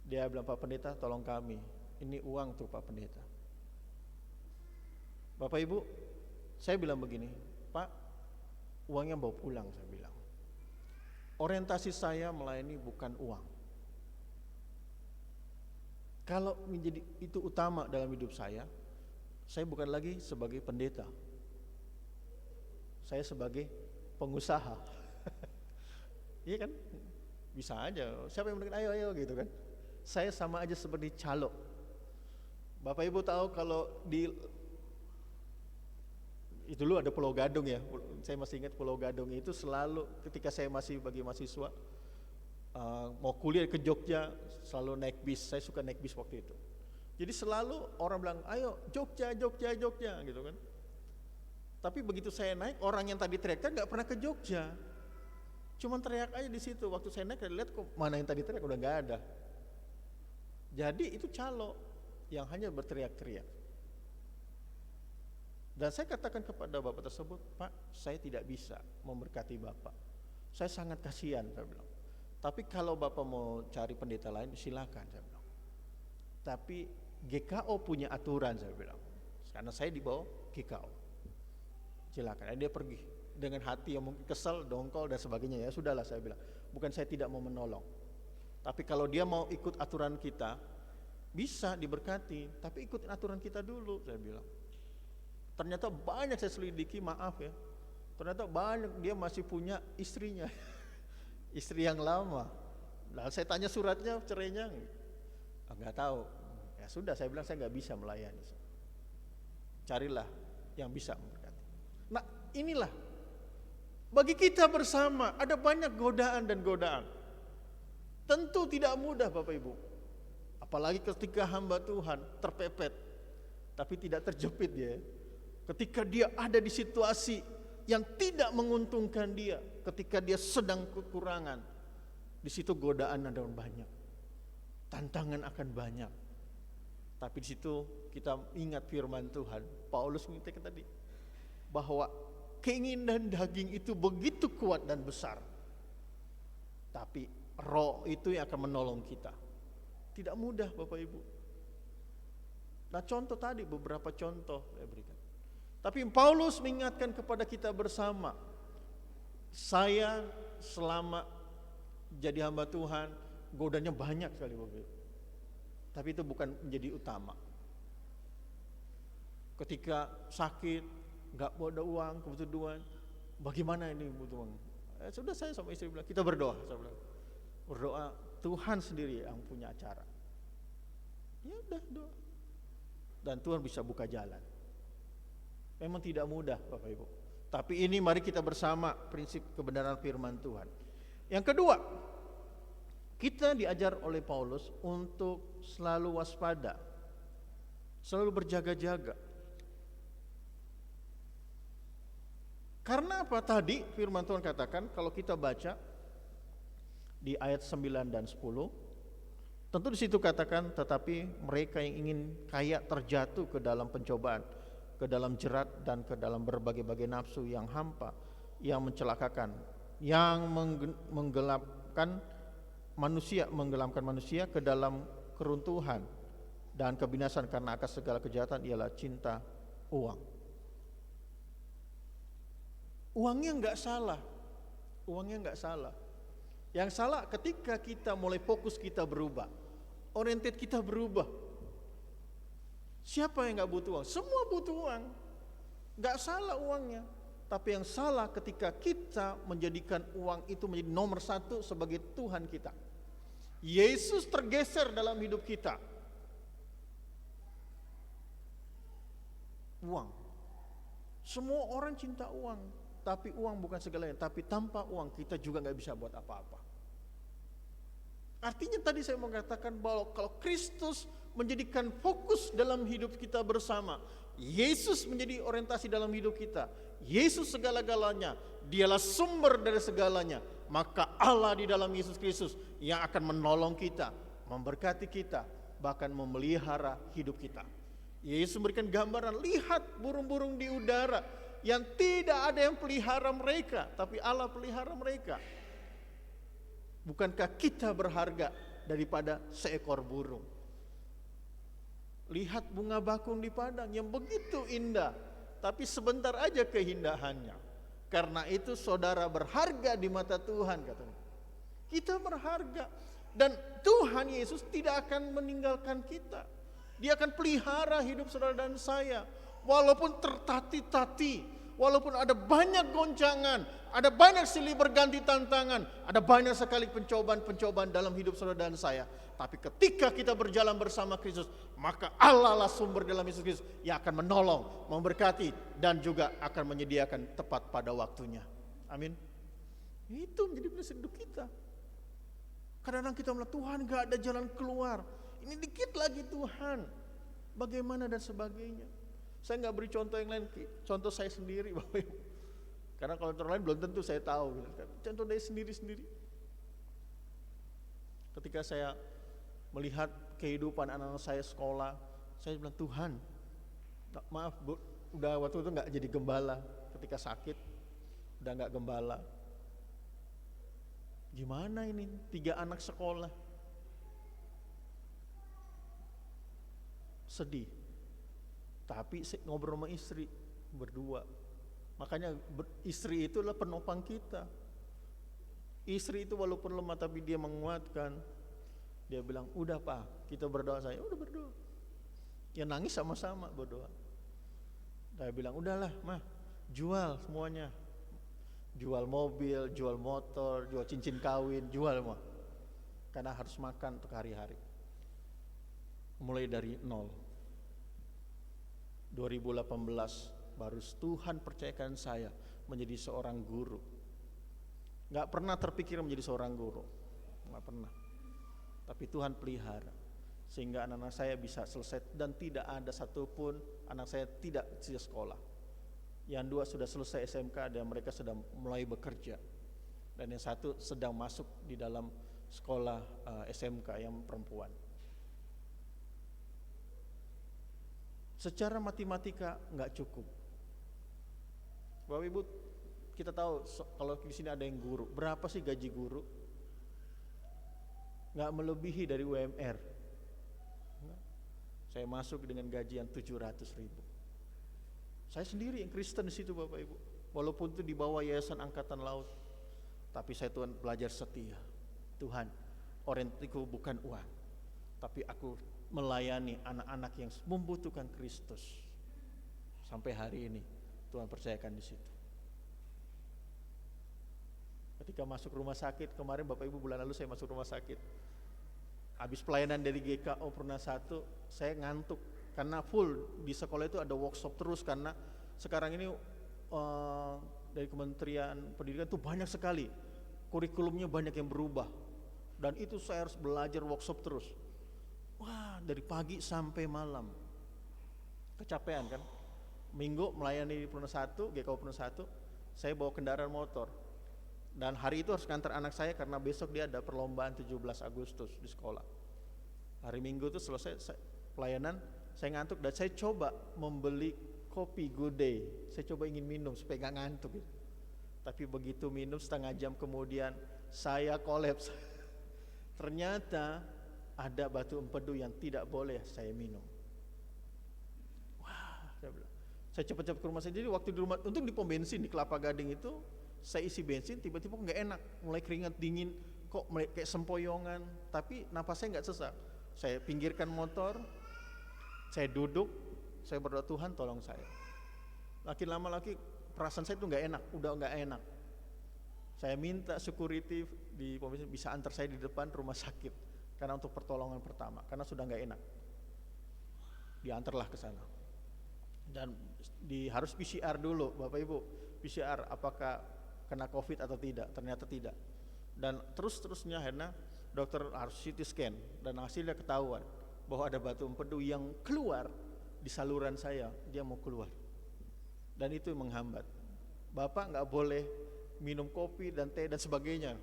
Dia bilang, Pak Pendeta tolong kami, ini uang tuh Pak Pendeta. Bapak Ibu, saya bilang begini, Pak, uangnya bawa pulang, saya bilang. Orientasi saya melayani bukan uang. Kalau menjadi itu utama dalam hidup saya bukan lagi sebagai pendeta. Saya sebagai pengusaha. Iya kan? Bisa aja, siapa yang mendekati, ayo gitu kan. Saya sama aja seperti calo. Bapak Ibu tahu kalau di Itu dulu ada Pulau Gadung ya, saya masih ingat Pulau Gadung itu selalu ketika saya masih bagi mahasiswa mau kuliah ke Jogja selalu naik bis, saya suka naik bis waktu itu. Jadi selalu orang bilang, ayo Jogja, Jogja, Jogja gitu kan. Tapi begitu saya naik, orang yang tadi teriak nggak pernah ke Jogja, cuman teriak aja di situ. Waktu saya naik, lihat kok mana yang tadi teriak udah nggak ada. Jadi itu calo yang hanya berteriak-teriak. Dan saya katakan kepada bapak tersebut, Pak, saya tidak bisa memberkati bapak. Saya sangat kasihan, saya bilang. Tapi kalau bapak mau cari pendeta lain, silakan, saya bilang. Tapi GKO punya aturan, saya bilang. Karena saya di bawah GKO. Silakan. Dia pergi dengan hati yang mungkin kesal, dongkol dan sebagainya. Ya sudahlah, saya bilang. Bukan saya tidak mau menolong. Tapi kalau dia mau ikut aturan kita, bisa diberkati. Tapi ikutin aturan kita dulu, saya bilang. Ternyata banyak saya selidiki, maaf ya. Ternyata banyak dia masih punya istrinya. Istri yang lama. Lalu saya tanya suratnya, cerainya. Enggak tahu. Ya sudah, saya bilang saya enggak bisa melayani. Carilah yang bisa memberkati. Nah, inilah bagi kita bersama ada banyak godaan dan godaan. Tentu tidak mudah Bapak Ibu. Apalagi ketika hamba Tuhan terpepet tapi tidak terjepit ya. Ketika dia ada di situasi yang tidak menguntungkan dia, ketika dia sedang kekurangan, di situ godaan ada banyak, tantangan akan banyak. Tapi di situ kita ingat firman Tuhan. Paulus mengatakan tadi bahwa keinginan daging itu begitu kuat dan besar, tapi roh itu yang akan menolong kita. Tidak mudah Bapak Ibu. Nah contoh tadi, beberapa contoh saya berikan. Tapi Paulus mengingatkan kepada kita bersama, saya selama jadi hamba Tuhan, godanya banyak sekali Bapak Ibu. Tapi itu bukan menjadi utama. Ketika sakit, gak ada uang, kebutuhan, bagaimana ini butuh uang? Sudah saya sama istri bilang, kita berdoa. Saya bilang, berdoa, Tuhan sendiri yang punya acara. Ya udah doa. Dan Tuhan bisa buka jalan. Memang tidak mudah Bapak Ibu. Tapi ini mari kita bersama prinsip kebenaran firman Tuhan. Yang kedua, kita diajar oleh Paulus untuk selalu waspada, selalu berjaga-jaga. Karena apa tadi firman Tuhan katakan, kalau kita baca di ayat 9 dan 10, tentu di situ katakan, tetapi mereka yang ingin kaya terjatuh ke dalam pencobaan, ke dalam jerat dan ke dalam berbagai-bagai nafsu yang hampa, yang mencelakakan, yang menggelapkan manusia ke dalam keruntuhan dan kebinasan karena akan segala kejahatan ialah cinta uang. Uangnya enggak salah. Uangnya enggak salah. Yang salah ketika kita mulai fokus kita berubah, oriented kita berubah. Siapa yang enggak butuh uang? Semua butuh uang. Enggak salah uangnya. Tapi yang salah ketika kita menjadikan uang itu menjadi nomor satu sebagai Tuhan kita. Yesus tergeser dalam hidup kita. Uang. Semua orang cinta uang, tapi uang bukan segalanya. Tapi tanpa uang kita juga nggak bisa buat apa-apa. Artinya tadi saya mau katakan bahwa kalau Kristus menjadikan fokus dalam hidup kita bersama, Yesus menjadi orientasi dalam hidup kita, Yesus segala-galanya, dialah sumber dari segalanya, maka Allah di dalam Yesus Kristus yang akan menolong kita, memberkati kita, bahkan memelihara hidup kita. Yesus memberikan gambaran, lihat burung-burung di udara yang tidak ada yang pelihara mereka, tapi Allah pelihara mereka. Bukankah kita berharga daripada seekor burung? Lihat bunga bakung di padang yang begitu indah, tapi sebentar aja keindahannya. Karena itu saudara berharga di mata Tuhan, katanya. Kita berharga dan Tuhan Yesus tidak akan meninggalkan kita. Dia akan pelihara hidup saudara dan saya. Walaupun tertati-tati, walaupun ada banyak goncangan, ada banyak silih berganti tantangan, ada banyak sekali pencobaan-pencobaan dalam hidup saudara dan saya. Tapi ketika kita berjalan bersama Kristus, maka Allah lah sumber dalam Yesus Kristus yang akan menolong, memberkati, dan juga akan menyediakan tepat pada waktunya. Amin. Itu menjadi prinsip hidup kita. Kadang-kadang kita melihat Tuhan gak ada jalan keluar. Ini dikit lagi Tuhan. Bagaimana dan sebagainya. Saya gak beri contoh yang lain. Contoh saya sendiri Bapak Ibu. Karena kalau contoh lain belum tentu saya tahu. Contoh dari sendiri-sendiri. Ketika saya melihat kehidupan anak-anak saya sekolah, saya bilang Tuhan, maaf Bu, udah waktu itu gak jadi gembala. Ketika sakit, udah gak gembala. Gimana ini 3 anak sekolah? Sedih. Tapi ngobrol sama istri berdua. Makanya istri itu adalah penopang kita. Istri itu walaupun lemah tapi dia menguatkan. Dia bilang, udah Pak, kita berdoa. Saya udah berdoa. Ya nangis sama-sama berdoa. Saya bilang, udahlah Mah, jual semuanya. Jual mobil, jual motor, jual cincin kawin, jual mah. Karena harus makan untuk hari-hari. Mulai dari nol. 2018 baru Tuhan percayakan saya menjadi seorang guru. Gak pernah terpikir menjadi seorang guru. Gak pernah. Tapi Tuhan pelihara. Sehingga anak-anak saya bisa selesai. Dan tidak ada satupun anak saya tidak sekolah. Yang 2 sudah selesai SMK dan mereka sudah mulai bekerja. Dan yang 1 sedang masuk di dalam sekolah SMK yang perempuan. Secara matematika nggak cukup. Bapak Ibu, kita tahu kalau di sini ada yang guru, berapa sih gaji guru? Nggak melebihi dari UMR. Saya masuk dengan gaji yang 700.000. Saya sendiri yang Kristen di situ Bapak Ibu. Walaupun itu di bawah Yayasan Angkatan Laut. Tapi saya Tuhan belajar setia. Tuhan, orientasiku bukan uang. Tapi aku melayani anak-anak yang membutuhkan Kristus. Sampai hari ini Tuhan percayakan di situ. Ketika masuk rumah sakit, kemarin Bapak Ibu bulan lalu saya masuk rumah sakit. Habis pelayanan dari GKO Purna 1, saya ngantuk. Karena full di sekolah itu ada workshop terus karena sekarang ini dari Kementerian Pendidikan itu banyak sekali kurikulumnya banyak yang berubah dan itu saya harus belajar workshop terus. Wah, dari pagi sampai malam kecapean kan. Minggu melayani Purna 1, GKO Purna 1, saya bawa kendaraan motor dan hari itu harus ngantar anak saya karena besok dia ada perlombaan 17 Agustus di sekolah. Hari Minggu itu selesai pelayanan, saya ngantuk dan saya coba membeli kopi Good Day. Saya coba ingin minum supaya gak ngantuk gitu. Tapi begitu minum setengah jam kemudian saya kolaps. Ternyata ada batu empedu yang tidak boleh saya minum. Wah, saya cepat-cepat ke rumah saya. Jadi waktu di rumah, untuk di pom bensin di Kelapa Gading itu saya isi bensin, tiba-tiba nggak enak, mulai keringat dingin, kok kayak sempoyongan. Tapi napas saya nggak sesak. Saya pinggirkan motor. Saya duduk, saya berdoa Tuhan tolong saya. Makin lama lagi perasaan saya itu nggak enak, udah nggak enak. Saya minta security di polisi bisa antar saya di depan rumah sakit karena untuk pertolongan pertama, karena sudah nggak enak. Diantarlah ke sana. Dan harus PCR dulu, Bapak Ibu. PCR apakah kena COVID atau tidak? Ternyata tidak. Dan terus-terusnya akhirnya dokter harus CT scan dan hasilnya ketahuan bahwa ada batu empedu yang keluar di saluran saya, dia mau keluar. Dan itu menghambat. Bapak nggak boleh minum kopi dan teh dan sebagainya,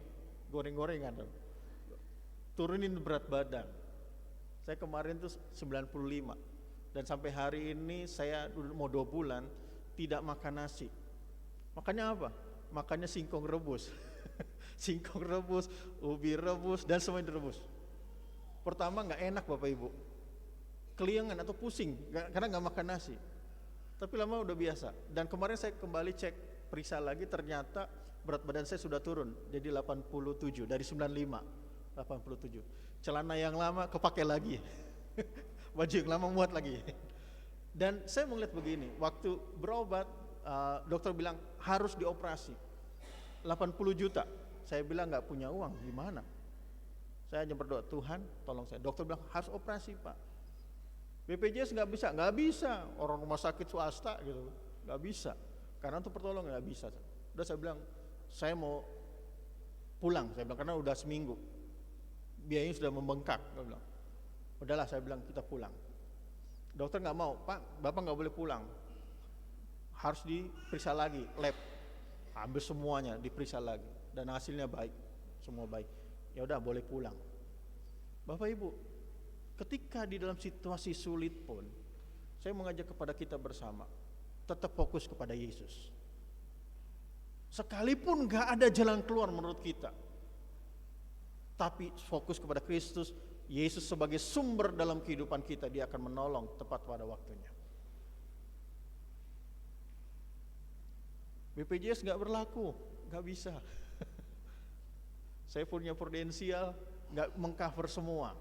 goreng-gorengan. Turunin berat badan. Saya kemarin tuh 95 dan sampai hari ini saya mau 2 bulan tidak makan nasi. Makannya apa? Makannya singkong rebus. Singkong rebus, ubi rebus dan semuanya direbus. Pertama nggak enak Bapak Ibu, keliengan atau pusing karena nggak makan nasi. Tapi lama udah biasa. Dan kemarin saya kembali cek periksa lagi, ternyata berat badan saya sudah turun jadi 87 dari 95, 87. Celana yang lama kepake lagi, baju yang lama muat lagi. Dan saya melihat begini, waktu berobat dokter bilang harus dioperasi 80 juta. Saya bilang nggak punya uang, gimana? Saya hanya berdoa, Tuhan tolong saya. Dokter bilang harus operasi Pak. BPJS nggak bisa. Orang rumah sakit swasta gitu, nggak bisa. Karena untuk pertolongan nggak bisa. Udah saya bilang, saya mau pulang. Saya bilang karena udah seminggu, biayanya sudah membengkak. Saya bilang, udahlah saya bilang kita pulang. Dokter nggak mau, Pak, Bapak nggak boleh pulang. Harus diperiksa lagi, lab. Ambil semuanya, diperiksa lagi. Dan hasilnya baik, semua baik. Ya udah boleh pulang. Bapak Ibu, ketika di dalam situasi sulit pun, saya mengajak kepada kita bersama, tetap fokus kepada Yesus. Sekalipun gak ada jalan keluar menurut kita, tapi fokus kepada Kristus, Yesus sebagai sumber dalam kehidupan kita, dia akan menolong tepat pada waktunya. BPJS gak berlaku, gak bisa. Saya punya prudensial, gak mengcover semua,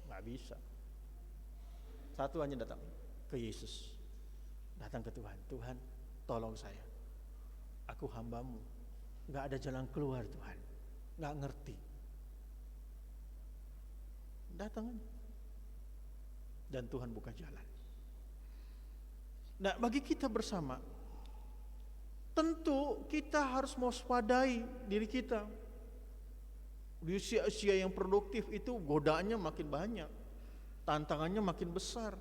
gak bisa. Satu hanya datang ke Yesus, datang ke Tuhan. Tuhan tolong saya, aku hambamu, gak ada jalan keluar Tuhan, gak ngerti. Datang aja, dan Tuhan buka jalan. Nah, bagi kita bersama, tentu kita harus mewaspadai diri kita. Di usia-usia yang produktif itu godaannya makin banyak, tantangannya makin besar.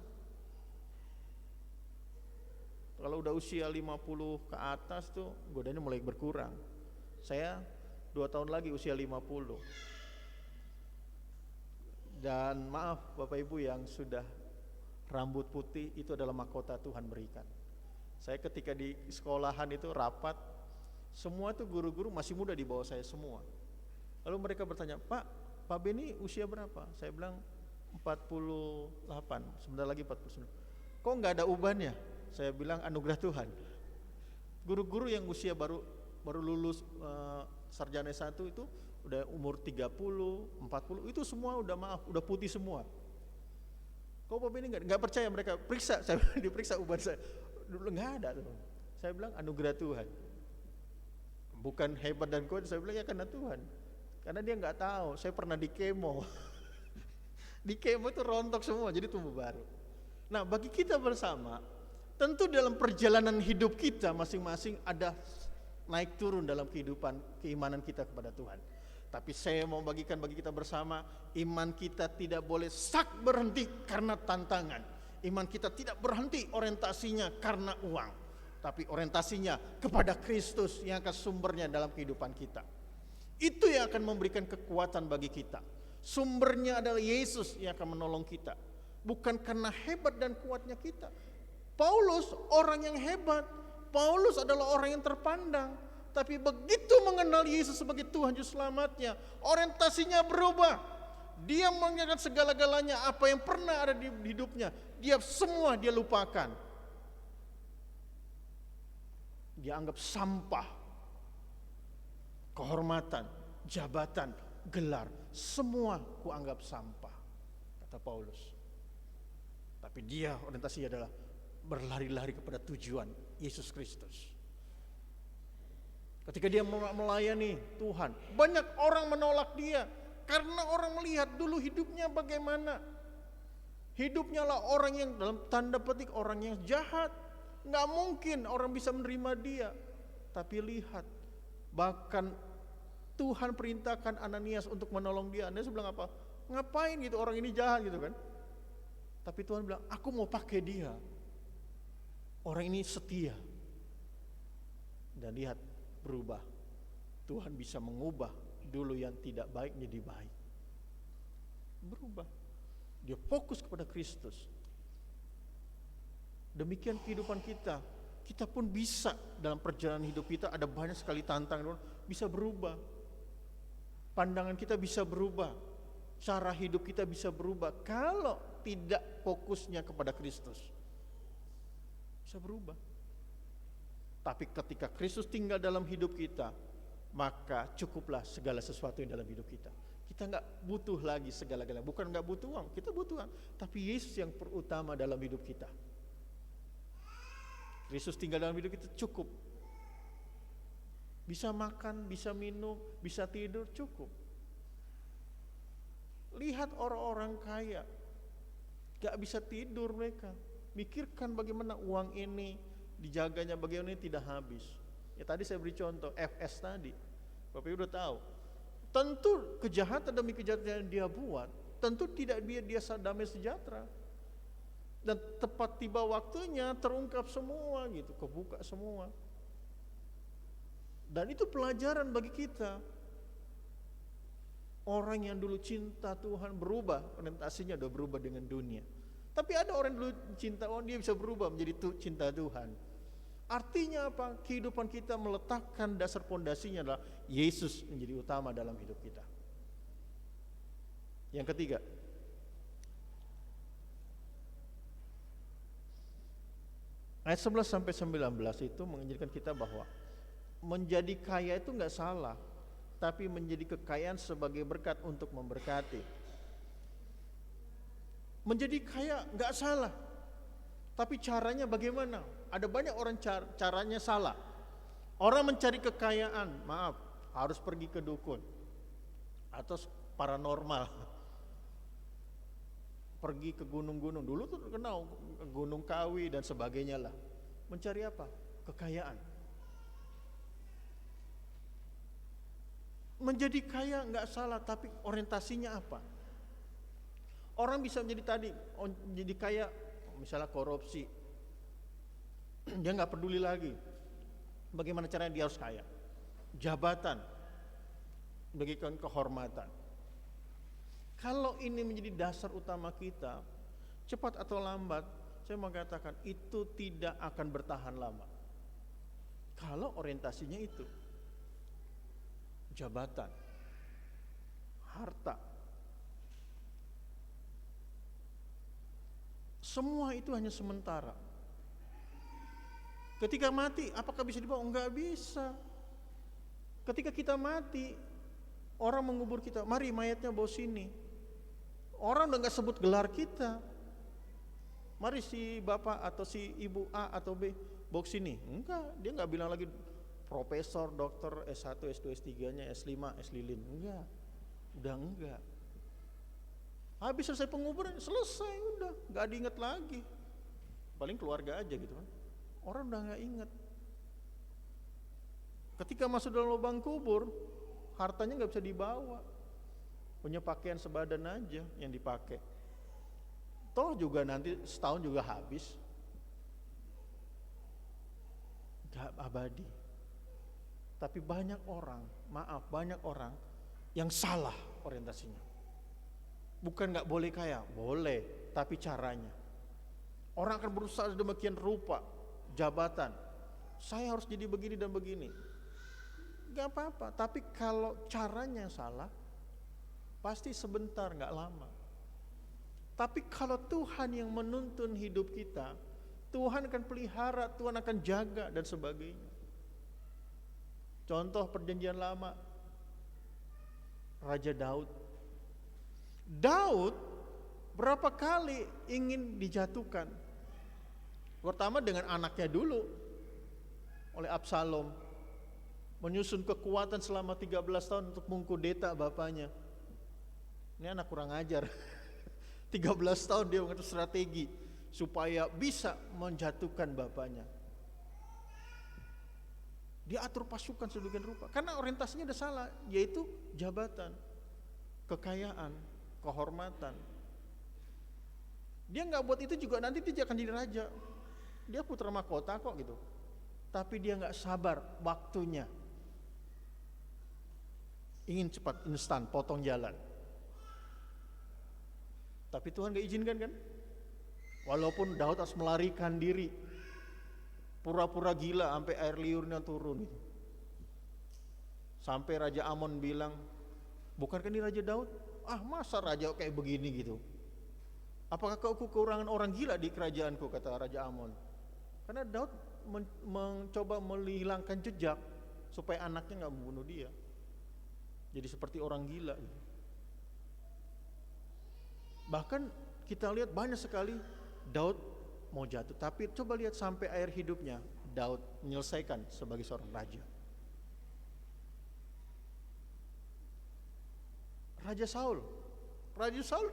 Kalau udah usia 50 ke atas tuh godaannya mulai berkurang. Saya 2 tahun lagi usia 50. Dan maaf Bapak Ibu yang sudah rambut putih, itu adalah mahkota Tuhan berikan. Saya ketika di sekolahan itu rapat, semua tuh guru-guru masih muda di bawah saya semua. Lalu mereka bertanya, Pak Beni usia berapa? Saya bilang 48, sebentar lagi 49. Kok nggak ada ubannya? Saya bilang anugerah Tuhan. Guru-guru yang usia baru lulus sarjana S1 itu udah umur 30, 40, itu semua udah putih semua. Kok Pak Beni nggak percaya mereka? Periksa, saya diperiksa uban saya. Dulu nggak ada tuh. Saya bilang anugerah Tuhan. Bukan hebat dan kuat, saya bilang ya karena Tuhan. Karena dia nggak tahu, saya pernah di kemo. Di kemo itu rontok semua, jadi tumbuh baru. Nah, bagi kita bersama, tentu dalam perjalanan hidup kita masing-masing ada naik turun dalam kehidupan keimanan kita kepada Tuhan. Tapi saya mau bagikan bagi kita bersama, iman kita tidak boleh berhenti karena tantangan. Iman kita tidak berhenti orientasinya karena uang, tapi orientasinya kepada Kristus yang akan sumbernya dalam kehidupan kita. Itu yang akan memberikan kekuatan bagi kita. Sumbernya adalah Yesus yang akan menolong kita, bukan karena hebat dan kuatnya kita. Paulus orang yang hebat, Paulus adalah orang yang terpandang, tapi begitu mengenal Yesus sebagai Tuhan Juru Selamatnya, orientasinya berubah. Dia mengingat segala-galanya, apa yang pernah ada di hidupnya, dia semua dia lupakan. Dia anggap sampah. Kehormatan, jabatan, gelar, semua kuanggap sampah, kata Paulus. Tapi dia orientasinya adalah berlari-lari kepada tujuan Yesus Kristus. Ketika dia melayani Tuhan, banyak orang menolak dia karena orang melihat dulu hidupnya bagaimana. Hidupnya lah orang yang dalam tanda petik orang yang jahat. Nggak mungkin orang bisa menerima dia. Tapi lihat, bahkan Tuhan perintahkan Ananias untuk menolong dia. Ananias bilang apa? Ngapain gitu, orang ini jahat gitu kan. Tapi Tuhan bilang, aku mau pakai dia. Orang ini setia. Dan lihat, berubah. Tuhan bisa mengubah dulu yang tidak baik jadi baik. Berubah. Dia fokus kepada Kristus. Demikian kehidupan kita. Kita pun bisa dalam perjalanan hidup kita ada banyak sekali tantangan, bisa berubah. Pandangan kita bisa berubah. Cara hidup kita bisa berubah kalau tidak fokusnya kepada Kristus. Bisa berubah. Tapi ketika Kristus tinggal dalam hidup kita, maka cukuplah segala sesuatu yang dalam hidup kita. Kita nggak butuh lagi segala-galanya. Bukan nggak butuh uang, kita butuh uang. Tapi Yesus yang terutama dalam hidup kita. Kristus tinggal dalam hidup kita, cukup. Bisa makan, bisa minum, bisa tidur, cukup. Lihat orang-orang kaya, gak bisa tidur mereka. Mikirkan bagaimana uang ini dijaganya, bagaimana ini tidak habis. Ya tadi saya beri contoh FS tadi, Bapak Ibu udah tahu. Tentu kejahatan demi kejahatan yang dia buat, tentu tidak dia damai sejahtera. Dan tepat tiba waktunya terungkap semua gitu, kebuka semua. Dan itu pelajaran bagi kita. Orang yang dulu cinta Tuhan berubah, orientasinya udah berubah dengan dunia. Tapi ada orang yang dulu cinta Tuhan, dia bisa berubah menjadi cinta Tuhan. Artinya apa? Kehidupan kita meletakkan dasar pondasinya adalah Yesus menjadi utama dalam hidup kita. Yang ketiga, ayat 11 sampai 19 itu mengajarkan kita bahwa menjadi kaya itu enggak salah, tapi menjadi kekayaan sebagai berkat untuk memberkati. Menjadi kaya enggak salah, tapi caranya bagaimana? Ada banyak orang caranya salah. Orang mencari kekayaan, maaf, harus pergi ke dukun atau paranormal. Pergi ke gunung-gunung. Dulu tuh kenal Gunung Kawi dan sebagainya lah. Mencari apa? Kekayaan. Menjadi kaya enggak salah, tapi orientasinya apa? Orang bisa menjadi jadi kaya, misalnya korupsi. Dia nggak peduli lagi bagaimana caranya dia harus kaya. Jabatan, bagikan kehormatan. Kalau ini menjadi dasar utama kita, cepat atau lambat, saya mengatakan itu tidak akan bertahan lama. Kalau orientasinya itu jabatan, harta, semua itu hanya sementara. Ketika mati, apakah bisa dibawa? Enggak bisa. Ketika kita mati, orang mengubur kita, mari mayatnya bawa sini. Orang udah gak sebut gelar kita. Mari si bapak atau si ibu A atau B bawa sini. Enggak, dia gak bilang lagi profesor, dokter, S1, S2, S3-nya, S5, S lilin. Enggak, udah enggak. Habis selesai penguburan, selesai udah, gak diingat lagi. Paling keluarga aja gitu kan. Orang udah gak ingat. Ketika masuk dalam lubang kubur, hartanya gak bisa dibawa. Punya pakaian sebadan aja yang dipakai. Toh juga nanti setahun juga habis. Gak abadi. Tapi banyak orang yang salah orientasinya. Bukan gak boleh kaya, boleh, tapi caranya. Orang akan berusaha sedemikian rupa, jabatan. Saya harus jadi begini dan begini. Gak apa-apa, tapi kalau caranya salah, pasti sebentar, gak lama. Tapi kalau Tuhan yang menuntun hidup kita, Tuhan akan pelihara, Tuhan akan jaga dan sebagainya. Contoh perjanjian lama, Raja Daud. Daud berapa kali ingin dijatuhkan? Pertama dengan anaknya dulu, oleh Absalom, menyusun kekuatan selama 13 tahun untuk mengkudeta bapaknya. Ini anak kurang ajar. 13 tahun dia mengatur strategi supaya bisa menjatuhkan bapaknya. Dia atur pasukan sedemikian rupa karena orientasinya udah salah, yaitu jabatan, kekayaan, kehormatan. Dia nggak buat itu juga nanti dia akan jadi raja. Dia putra mahkota kok gitu. Tapi dia nggak sabar waktunya. Ingin cepat, instan, potong jalan. Tapi Tuhan nggak izinkan kan? Walaupun Daud harus melarikan diri, pura-pura gila sampai air liurnya turun. Sampai Raja Amon bilang, bukankah ini Raja Daud? Ah, masa raja kayak begini gitu? Apakah kau kekurangan orang gila di kerajaanku, kata Raja Amon. Karena Daud mencoba menghilangkan jejak supaya anaknya nggak membunuh dia. Jadi seperti orang gila. Bahkan kita lihat banyak sekali Daud mau jatuh. Tapi coba lihat sampai akhir hidupnya, Daud menyelesaikan sebagai seorang raja. Raja Saul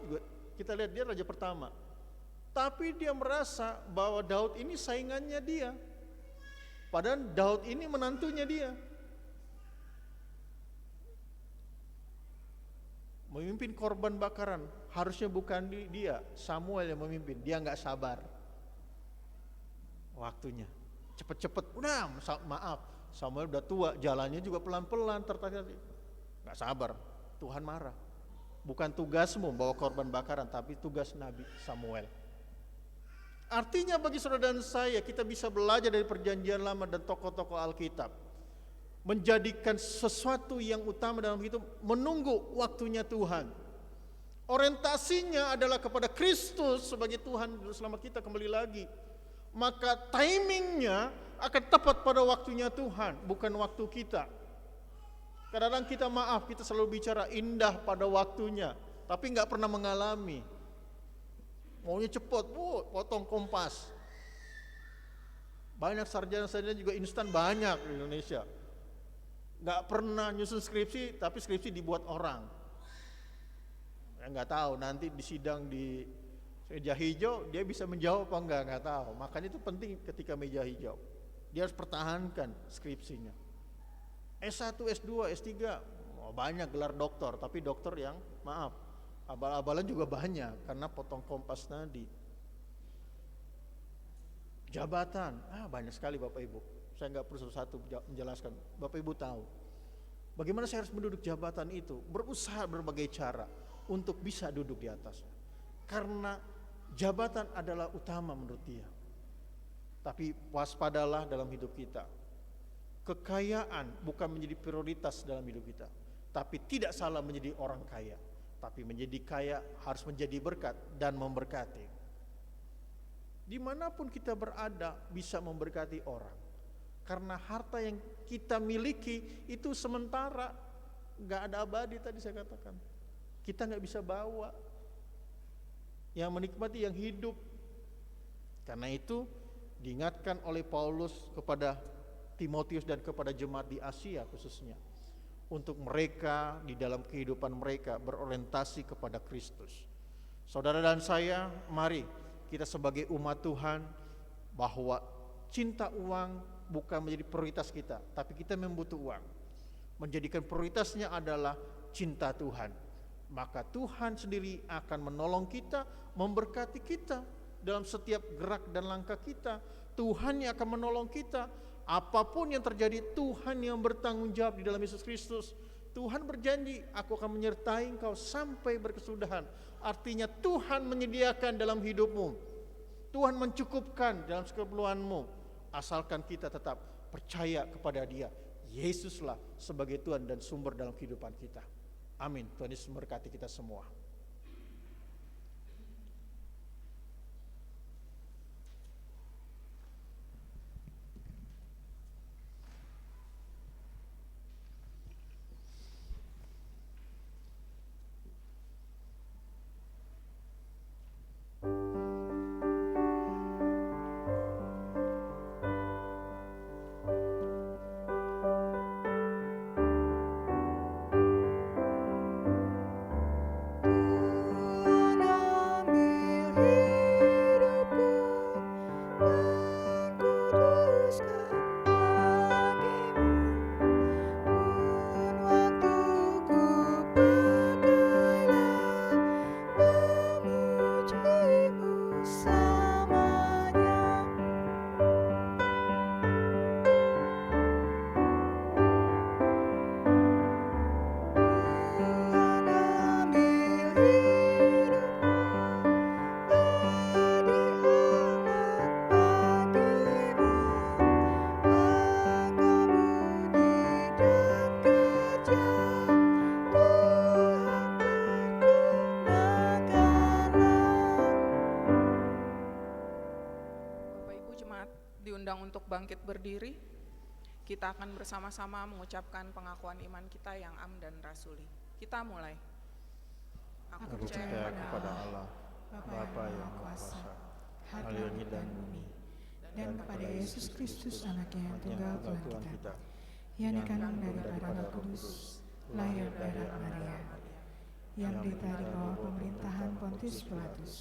juga kita lihat dia raja pertama. Tapi dia merasa bahwa Daud ini saingannya dia. Padahal Daud ini menantunya dia. Memimpin korban bakaran, harusnya bukan dia, Samuel yang memimpin. Dia nggak sabar. Waktunya cepet-cepet, udah maaf. Samuel udah tua, jalannya juga pelan-pelan, tertati-tati. Nggak sabar, Tuhan marah. Bukan tugasmu bawa korban bakaran, tapi tugas Nabi Samuel. Artinya bagi saudara dan saya, kita bisa belajar dari perjanjian lama dan tokoh-tokoh Alkitab. Menjadikan sesuatu yang utama dalam hidup, menunggu waktunya Tuhan. Orientasinya adalah kepada Kristus sebagai Tuhan dan selamat kita kembali lagi. Maka timingnya akan tepat pada waktunya Tuhan, bukan waktu kita. Kadang-kadang kita kita selalu bicara indah pada waktunya, tapi nggak pernah mengalami. Maunya cepat, potong Kompas. Banyak sarjana-sarjana juga instan banyak di Indonesia. Nggak pernah nyusun skripsi, tapi skripsi dibuat orang. Nggak tahu nanti di sidang di meja hijau dia bisa menjawab apa nggak tahu. Makanya itu penting ketika meja hijau. Dia harus pertahankan skripsinya. S1, S2, S3, banyak gelar doktor, tapi dokter yang abal-abalan juga banyak karena potong Kompas tadi. Jabatan, banyak sekali Bapak Ibu. Saya nggak perlu satu-satu menjelaskan. Bapak Ibu tahu bagaimana saya harus menduduki jabatan itu. Berusaha berbagai cara untuk bisa duduk di atasnya. Karena jabatan adalah utama menurut dia. Tapi waspadalah dalam hidup kita. Kekayaan bukan menjadi prioritas dalam hidup kita. Tapi tidak salah menjadi orang kaya. Tapi menjadi kaya harus menjadi berkat dan memberkati. Dimanapun kita berada bisa memberkati orang. Karena harta yang kita miliki itu sementara, gak ada abadi tadi saya katakan. Kita gak bisa bawa. Yang menikmati yang hidup. Karena itu diingatkan oleh Paulus kepada Timotius dan kepada jemaat di Asia khususnya. Untuk mereka di dalam kehidupan mereka berorientasi kepada Kristus. Saudara dan saya, mari kita sebagai umat Tuhan bahwa cinta uang bukan menjadi prioritas kita, tapi kita membutuh uang. Menjadikan prioritasnya adalah cinta Tuhan. Maka Tuhan sendiri akan menolong kita, memberkati kita dalam setiap gerak dan langkah kita. Tuhan yang akan menolong kita. Apapun yang terjadi, Tuhan yang bertanggung jawab di dalam Yesus Kristus. Tuhan berjanji, aku akan menyertai engkau sampai berkesudahan. Artinya Tuhan menyediakan dalam hidupmu. Tuhan mencukupkan dalam keperluanmu. Asalkan kita tetap percaya kepada Dia. Yesuslah sebagai Tuhan dan sumber dalam kehidupan kita. Amin. Tuhan Yesus memberkati kita semua. Untuk bangkit berdiri, kita akan bersama-sama mengucapkan pengakuan iman kita yang am dan rasuli. Kita mulai. Aku percaya kepada Allah, Bapa yang Maha Kuasa, melihat langit dan bumi, dan kepada Yesus Kristus anaknya yang tunggal Tuhan kita, yang dikandung daripada Roh Kudus, lahir dari Maria, yang menderita di bawah pemerintahan Pontius Pilatus,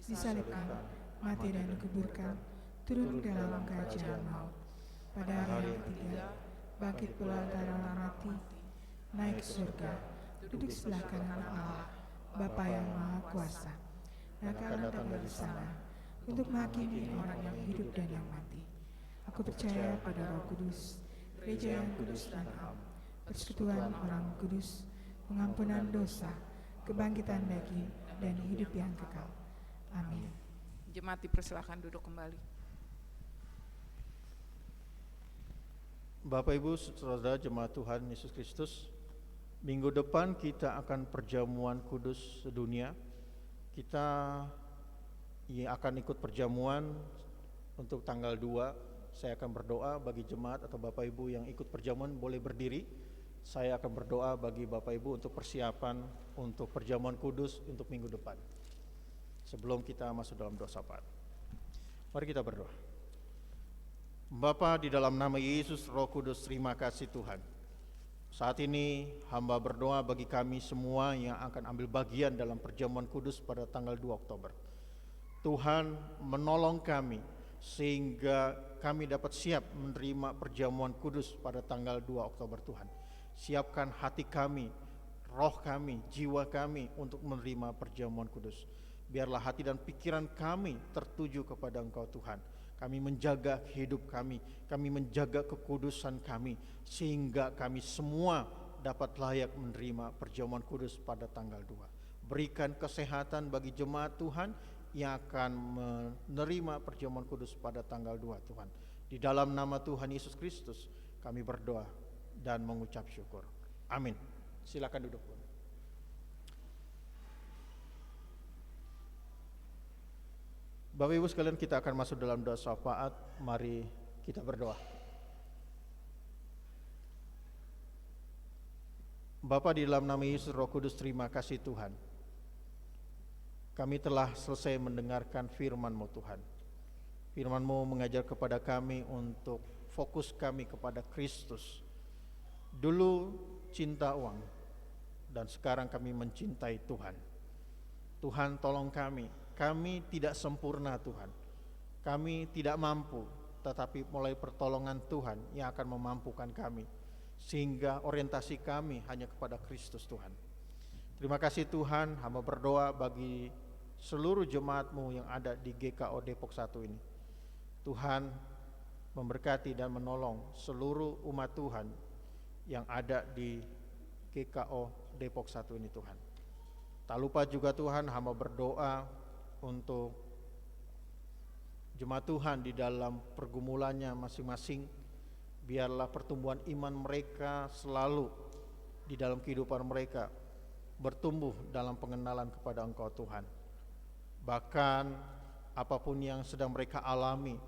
disalibkan, mati dan dikuburkan, turun ke dalam kerajaan maut. Pada hari yang ketiga, bangkit pula antara orang mati, naik ke surga, duduk sebelah kanan Allah, Bapa yang Maha Kuasa, dan akan datang dari sana untuk menghakimi orang yang hidup dan yang mati. Aku percaya pada Roh Kudus, gereja yang kudus dan am, persekutuan orang kudus, pengampunan dosa, kebangkitan daging, dan hidup yang kekal. Amin. Jemaat dipersilakan duduk kembali. Bapak Ibu Saudara jemaat Tuhan Yesus Kristus, minggu depan kita akan perjamuan kudus sedunia. Kita akan ikut perjamuan untuk tanggal 2. Saya akan berdoa bagi jemaat atau Bapak Ibu yang ikut perjamuan boleh berdiri. Saya akan berdoa bagi Bapak Ibu untuk persiapan untuk perjamuan kudus untuk minggu depan. Sebelum kita masuk dalam doa syafaat, mari kita berdoa. Bapa, di dalam nama Yesus Roh Kudus, terima kasih Tuhan. Saat ini hamba berdoa bagi kami semua yang akan ambil bagian dalam perjamuan kudus pada tanggal 2 Oktober. Tuhan menolong kami sehingga kami dapat siap menerima perjamuan kudus pada tanggal 2 Oktober Tuhan. Siapkan hati kami, roh kami, jiwa kami untuk menerima perjamuan kudus. Biarlah hati dan pikiran kami tertuju kepada Engkau Tuhan. Kami menjaga hidup kami menjaga kekudusan kami, sehingga kami semua dapat layak menerima perjamuan kudus pada tanggal 2. Berikan kesehatan bagi jemaat Tuhan yang akan menerima perjamuan kudus pada tanggal 2 Tuhan. Di dalam nama Tuhan Yesus Kristus kami berdoa dan mengucap syukur. Amin. Silakan duduk. Bapak Ibu sekalian, kita akan masuk dalam doa syafaat. Mari kita berdoa. Bapa, di dalam nama Yesus Roh Kudus, terima kasih Tuhan. Kami telah selesai mendengarkan firman-Mu Tuhan. Firman-Mu mengajar kepada kami untuk fokus kami kepada Kristus. Dulu cinta uang, dan sekarang kami mencintai Tuhan. Tuhan, tolong kami tidak sempurna Tuhan. Kami tidak mampu, tetapi mulai pertolongan Tuhan yang akan memampukan kami, sehingga orientasi kami hanya kepada Kristus Tuhan. Terima kasih Tuhan, hamba berdoa bagi seluruh jemaat-Mu yang ada di GKO Depok 1 ini. Tuhan memberkati dan menolong seluruh umat Tuhan yang ada di GKO Depok 1 ini Tuhan. Tak lupa juga Tuhan, hamba berdoa untuk jemaat Tuhan di dalam pergumulannya masing-masing. Biarlah pertumbuhan iman mereka selalu di dalam kehidupan mereka bertumbuh dalam pengenalan kepada Engkau Tuhan. Bahkan apapun yang sedang mereka alami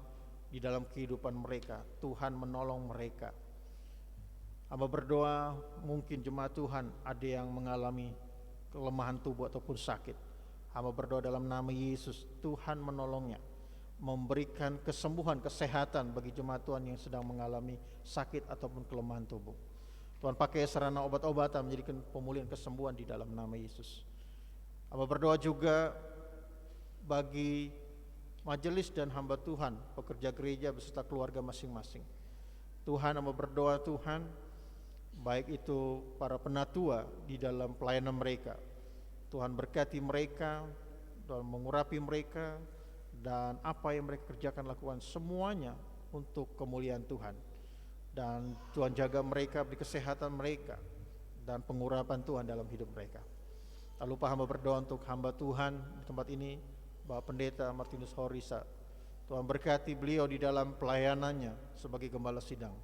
di dalam kehidupan mereka, Tuhan menolong mereka. Hamba berdoa, mungkin jemaat Tuhan ada yang mengalami kelemahan tubuh ataupun sakit. Hamba berdoa dalam nama Yesus, Tuhan menolongnya, memberikan kesembuhan, kesehatan bagi jemaat Tuhan yang sedang mengalami sakit ataupun kelemahan tubuh. Tuhan pakai sarana obat-obatan menjadikan pemulihan kesembuhan di dalam nama Yesus. Hamba berdoa juga bagi majelis dan hamba Tuhan, pekerja gereja beserta keluarga masing-masing. Tuhan, hamba berdoa Tuhan, baik itu para penatua di dalam pelayanan mereka, Tuhan berkati mereka, Tuhan mengurapi mereka, dan apa yang mereka kerjakan lakukan semuanya untuk kemuliaan Tuhan. Dan Tuhan jaga mereka, beri kesehatan mereka, dan pengurapan Tuhan dalam hidup mereka. Tak lupa hamba berdoa untuk hamba Tuhan di tempat ini, Bapak Pendeta Martinus Horisa. Tuhan berkati beliau di dalam pelayanannya sebagai gembala sidang.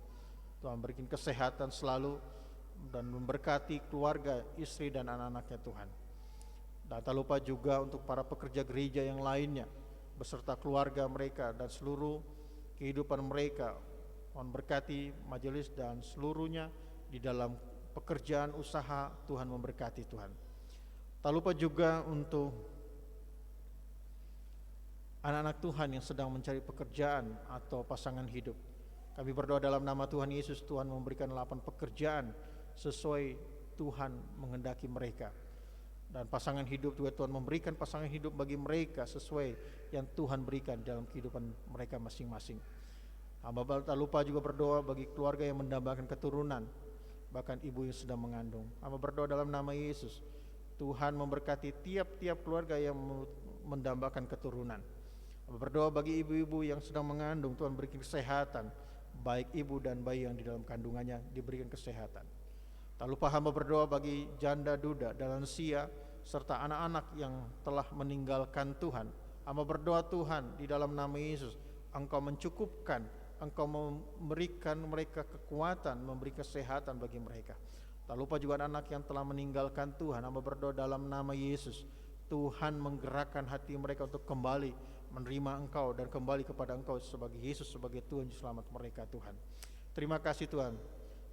Tuhan berikan kesehatan selalu dan memberkati keluarga, istri dan anak-anaknya Tuhan. Dan tak lupa juga untuk para pekerja gereja yang lainnya beserta keluarga mereka dan seluruh kehidupan mereka. Tuhan berkati majelis dan seluruhnya di dalam pekerjaan usaha, Tuhan memberkati Tuhan. Tak lupa juga untuk anak-anak Tuhan yang sedang mencari pekerjaan atau pasangan hidup. Kami berdoa dalam nama Tuhan Yesus, Tuhan memberikan lapangan pekerjaan sesuai Tuhan menghendaki mereka. Dan pasangan hidup juga Tuhan memberikan pasangan hidup bagi mereka sesuai yang Tuhan berikan dalam kehidupan mereka masing-masing. Hamba tak lupa juga berdoa bagi keluarga yang mendambakan keturunan, bahkan ibu yang sedang mengandung. Hamba berdoa dalam nama Yesus, Tuhan memberkati tiap-tiap keluarga yang mendambakan keturunan. Hamba berdoa bagi ibu-ibu yang sedang mengandung, Tuhan berikan kesehatan, baik ibu dan bayi yang di dalam kandungannya diberikan kesehatan. Tak lupa hamba berdoa bagi janda, duda, dan lansia serta anak-anak yang telah meninggalkan Tuhan. Hamba berdoa Tuhan di dalam nama Yesus, Engkau mencukupkan, Engkau memberikan mereka kekuatan, memberi kesehatan bagi mereka. Tak lupa juga anak yang telah meninggalkan Tuhan. Hamba berdoa dalam nama Yesus, Tuhan menggerakkan hati mereka untuk kembali menerima Engkau dan kembali kepada Engkau sebagai Yesus sebagai Tuhan Selamat mereka Tuhan. Terima kasih Tuhan.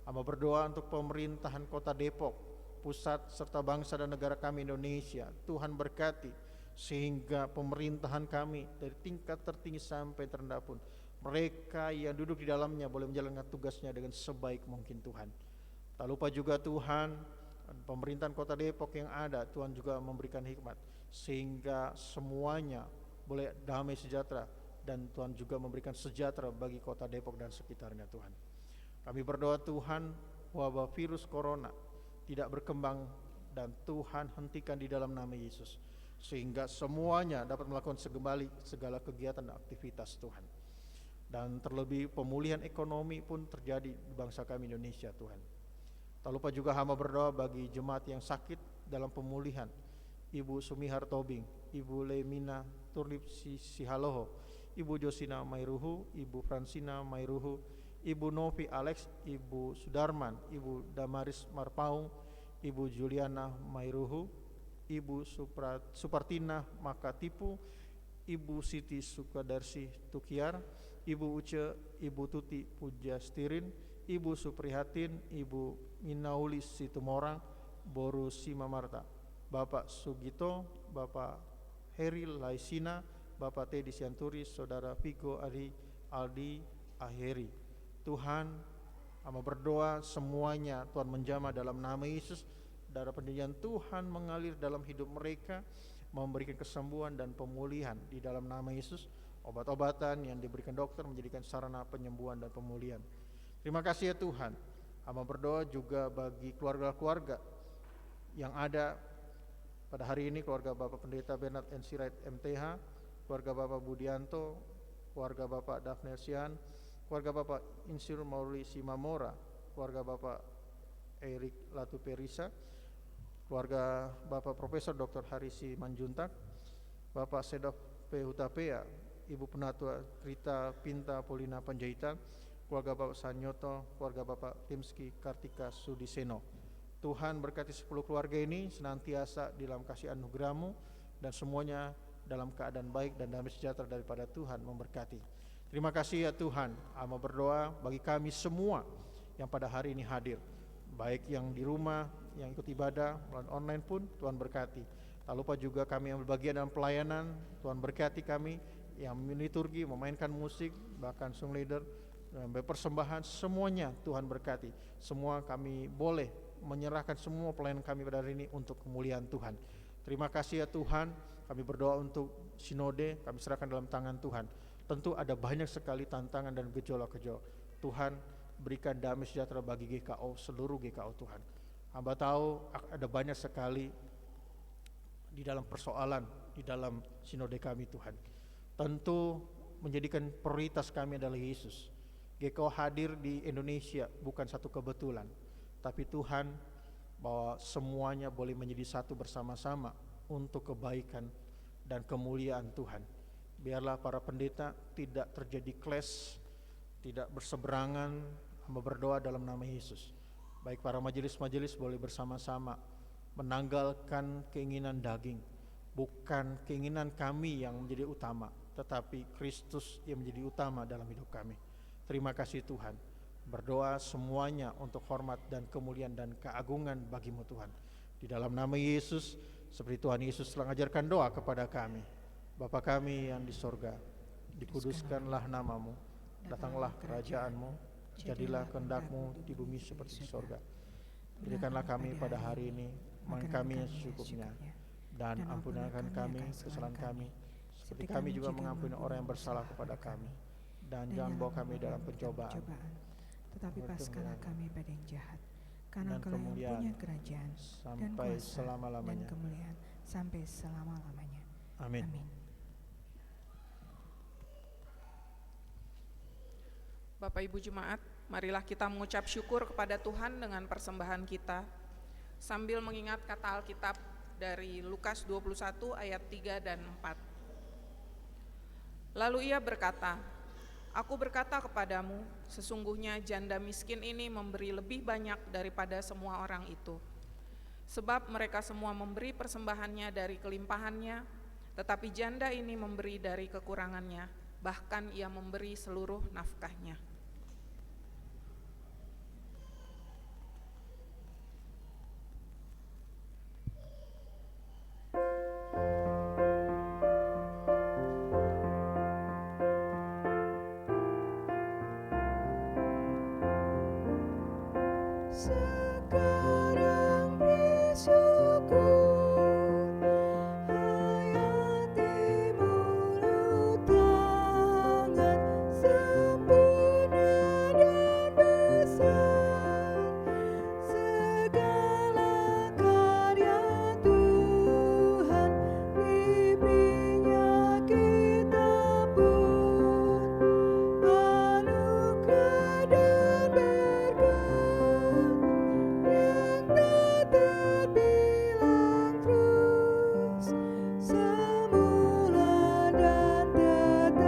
Hamba berdoa untuk pemerintahan Kota Depok, pusat serta bangsa dan negara kami Indonesia. Tuhan berkati sehingga pemerintahan kami dari tingkat tertinggi sampai terendah pun, mereka yang duduk di dalamnya boleh menjalankan tugasnya dengan sebaik mungkin Tuhan. Tak lupa juga Tuhan, pemerintahan Kota Depok yang ada, Tuhan juga memberikan hikmat sehingga semuanya boleh damai sejahtera, dan Tuhan juga memberikan sejahtera bagi Kota Depok dan sekitarnya Tuhan. Kami berdoa Tuhan, wabah virus corona tidak berkembang dan Tuhan hentikan di dalam nama Yesus, sehingga semuanya dapat melakukan segala kegiatan dan aktivitas Tuhan. Dan terlebih pemulihan ekonomi pun terjadi di bangsa kami Indonesia Tuhan. Tak lupa juga hamba berdoa bagi jemaat yang sakit dalam pemulihan, Ibu Sumihar Tobing, Ibu Lemina Turlip Sihaloho, Ibu Josina Mairuhu, Ibu Fransina Mairuhu, Ibu Novi Alex, Ibu Sudarman, Ibu Damaris Marpaung, Ibu Juliana Mairuhu, Ibu Supartina Makatipu, Ibu Siti Sukadarsi Tukiar, Ibu Uce, Ibu Tuti Pujastirin, Ibu Suprihatin, Ibu Minauli Situmorang, Boru Simamarta, Bapak Sugito, Bapak Heri Laisina, Bapak Teddy Sianturi, Saudara Vigo Ari Aldi Aheri. Tuhan, hamba berdoa semuanya Tuhan menjamah dalam nama Yesus. Darah pendidikan Tuhan mengalir dalam hidup mereka, memberikan kesembuhan dan pemulihan di dalam nama Yesus. Obat-obatan yang diberikan dokter menjadikan sarana penyembuhan dan pemulihan. Terima kasih ya Tuhan. Hamba berdoa juga bagi keluarga-keluarga yang ada pada hari ini, keluarga Bapak Pendeta Bernard N. Sirait MTH, keluarga Bapak Budianto, keluarga Bapak Daphne Sian, keluarga Bapak Insinyur Mauli Simamora, keluarga Bapak Erik Latuperisa, keluarga Bapak Profesor Dr. Harisi Manjuntak, Bapak Sedok P. Hutapea, Ibu Penatua Rita Pinta Polina Panjaitan, keluarga Bapak Sanyoto, keluarga Bapak Timski Kartika Sudiseno. Tuhan berkati 10 keluarga ini senantiasa di dalam kasih anugerah-Mu, dan semuanya dalam keadaan baik dan damai sejahtera daripada Tuhan memberkati. Terima kasih ya Tuhan. Hamba berdoa bagi kami semua yang pada hari ini hadir, baik yang di rumah, yang ikut ibadah melalui online pun, Tuhan berkati. Tak lupa juga kami yang berbagian dalam pelayanan, Tuhan berkati kami yang liturgi, memainkan musik, bahkan sung leader, berpersembahan, semuanya Tuhan berkati. Semua kami boleh menyerahkan semua pelayanan kami pada hari ini untuk kemuliaan Tuhan. Terima kasih ya Tuhan. Kami berdoa untuk sinode, kami serahkan dalam tangan Tuhan. Tentu ada banyak sekali tantangan dan gejolak-gejolak. Tuhan berikan damai sejahtera bagi GKO, seluruh GKO Tuhan. Hamba tahu ada banyak sekali di dalam persoalan, di dalam sinode kami Tuhan. Tentu menjadikan prioritas kami adalah Yesus. GKO hadir di Indonesia bukan satu kebetulan, tapi Tuhan bahwa semuanya boleh menjadi satu bersama-sama untuk kebaikan dan kemuliaan Tuhan. Biarlah para pendeta tidak terjadi clash, tidak berseberangan. Hamba berdoa dalam nama Yesus. Baik para majelis-majelis boleh bersama-sama menanggalkan keinginan daging. Bukan keinginan kami yang menjadi utama, tetapi Kristus yang menjadi utama dalam hidup kami. Terima kasih Tuhan. Berdoa semuanya untuk hormat dan kemuliaan dan keagungan bagi-Mu Tuhan. Di dalam nama Yesus, seperti Tuhan Yesus telah mengajarkan doa kepada kami. Bapa kami yang di sorga, dikuduskanlah namamu, datanglah kerajaanmu, jadilah kehendak-Mu di bumi seperti di sorga. Berikanlah kami pada hari ini makan kami yang secukupnya, dan ampunikan kami kesalahan kami, seperti kami juga mengampuni orang yang bersalah kepada kami. Dan jangan bawa kami dalam pencobaan, tetapi paskalah kami pada yang jahat. Karena dan Engkau yang kemuliaan punya kerajaan dan sampai kuasa selama-lamanya. dan kemuliaan sampai selama-lamanya. Amin. Amin. Bapak Ibu Jemaat, marilah kita mengucap syukur kepada Tuhan dengan persembahan kita, sambil mengingat kata Alkitab dari Lukas 21 ayat 3 dan 4. Lalu ia berkata, "Aku berkata kepadamu, sesungguhnya janda miskin ini memberi lebih banyak daripada semua orang itu. Sebab mereka semua memberi persembahannya dari kelimpahannya, tetapi janda ini memberi dari kekurangannya, bahkan ia memberi seluruh nafkahnya." Sekarang bersyukur, hayati mulut tangan, sempurna dan besar, segala karya Tuhan, diberinya kita pun anugerah dan berkat yang tak terbilang, terus semula dan tetap.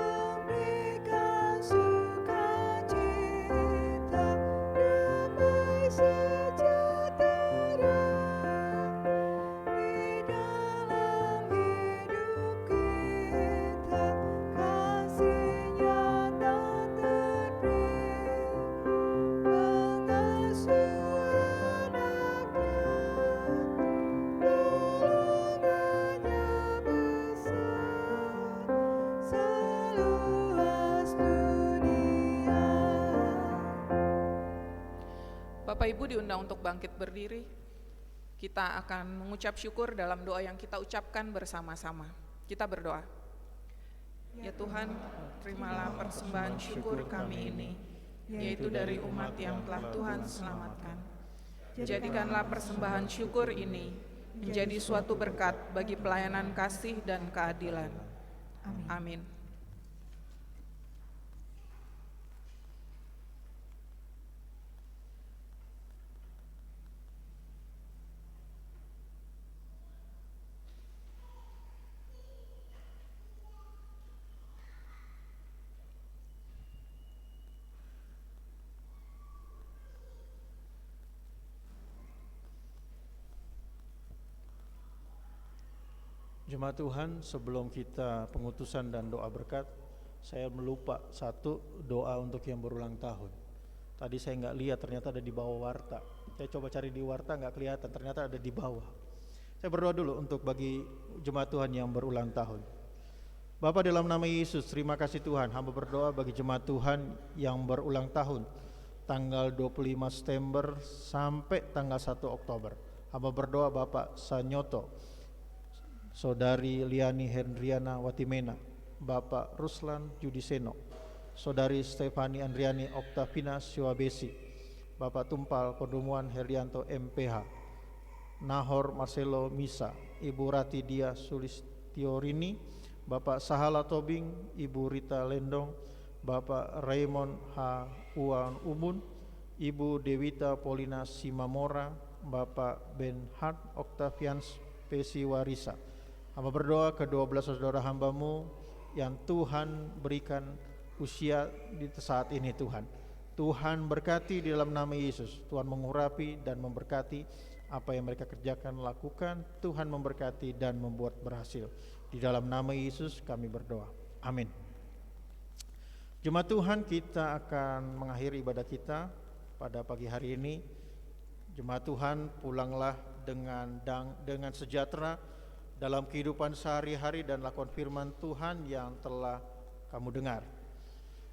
Memberikan sukacita, damai sejahtera di dalam hidup kita, kasih-Nya tak terberi, mengasuh anak-Nya, tolongannya besar seluas dunia. Bapak Ibu diundang untuk bangkit berdiri. Kita akan mengucap syukur dalam doa yang kita ucapkan bersama-sama. Kita berdoa. Ya Tuhan, terimalah persembahan syukur kami ini, yaitu dari umat yang telah Tuhan selamatkan. Jadikanlah persembahan syukur ini menjadi suatu berkat bagi pelayanan kasih dan keadilan. Amin. Jemaat Tuhan, sebelum kita pengutusan dan doa berkat, saya melupa satu doa untuk yang berulang tahun. Tadi saya nggak lihat, ternyata ada di bawah warta. Saya coba cari di warta, nggak kelihatan, ternyata ada di bawah. Saya berdoa dulu untuk bagi jemaat Tuhan yang berulang tahun. Bapa, dalam nama Yesus, terima kasih Tuhan. Hamba berdoa bagi jemaat Tuhan yang berulang tahun tanggal 25 September sampai tanggal 1 Oktober. Hamba berdoa Bapak Sanyoto, Saudari Liani Hendriana Watimena, Bapak Ruslan Judiseno, Saudari Stefani Andriani Oktavina Siwabesi, Bapak Tumpal Kondumuan Herdianto MPH, Nahor Marcelo Misa, Ibu Rati Dia Sulistiorini, Bapak Sahala Tobing, Ibu Rita Lendong, Bapak Raymond H. Uwan Umun, Ibu Dewita Polina Simamora, Bapak Ben Hart Octavians Pesi Warisa. Hamba berdoa ke-12 saudara hambamu yang Tuhan berikan usia di saat ini Tuhan. Tuhan berkati di dalam nama Yesus. Tuhan mengurapi dan memberkati apa yang mereka kerjakan, lakukan. Tuhan memberkati dan membuat berhasil. Di dalam nama Yesus kami berdoa. Amin. Jemaat Tuhan, kita akan mengakhiri ibadah kita pada pagi hari ini. Jemaat Tuhan, pulanglah dengan sejahtera dalam kehidupan sehari-hari dan lakukan firman Tuhan yang telah kamu dengar.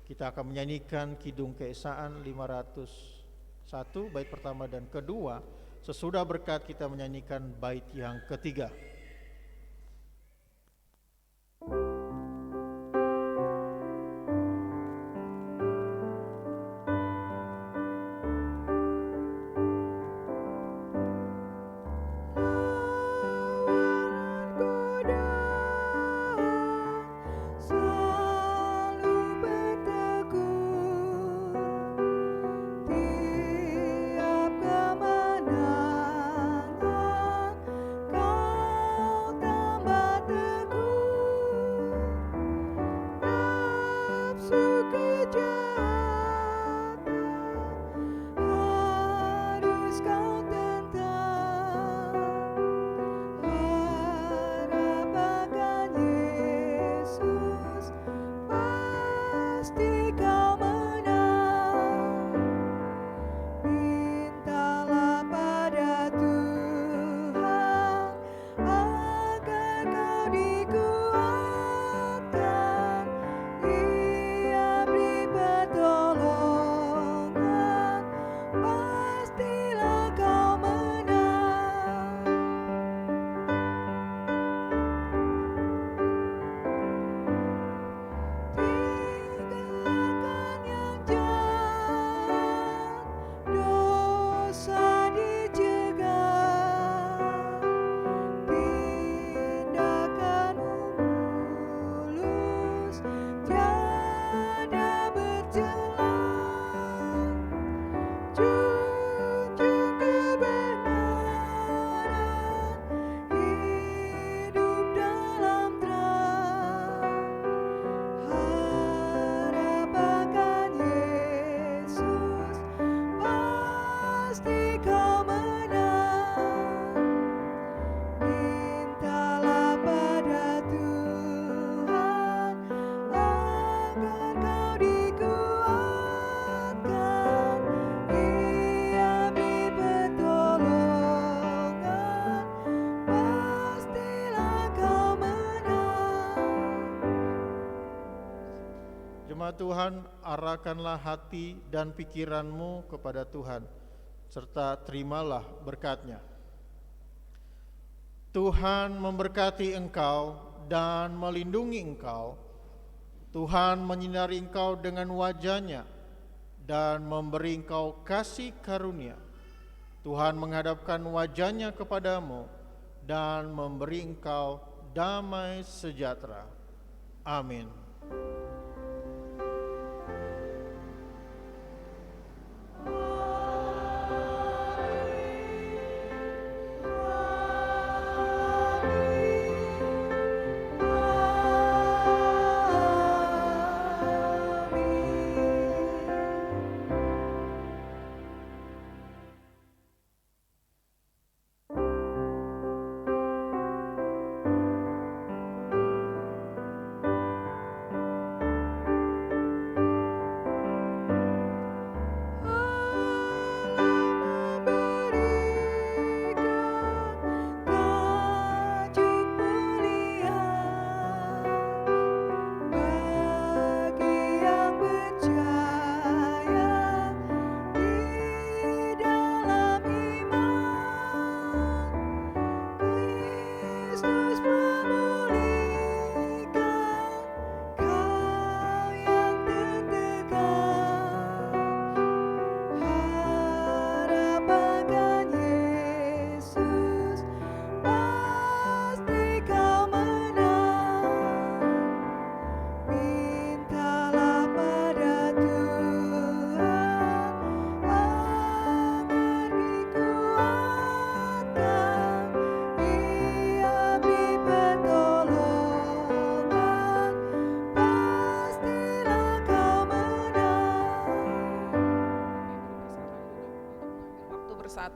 Kita akan menyanyikan Kidung Keesaan 501 bait pertama dan kedua. Sesudah berkat kita menyanyikan bait yang ketiga. Tuhan, arahkanlah hati dan pikiranmu kepada Tuhan, serta terimalah berkat-Nya. Tuhan memberkati engkau dan melindungi engkau. Tuhan menyinari engkau dengan wajah-Nya dan memberi engkau kasih karunia. Tuhan menghadapkan wajah-Nya kepadamu dan memberi engkau damai sejahtera. Amin.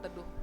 teduh.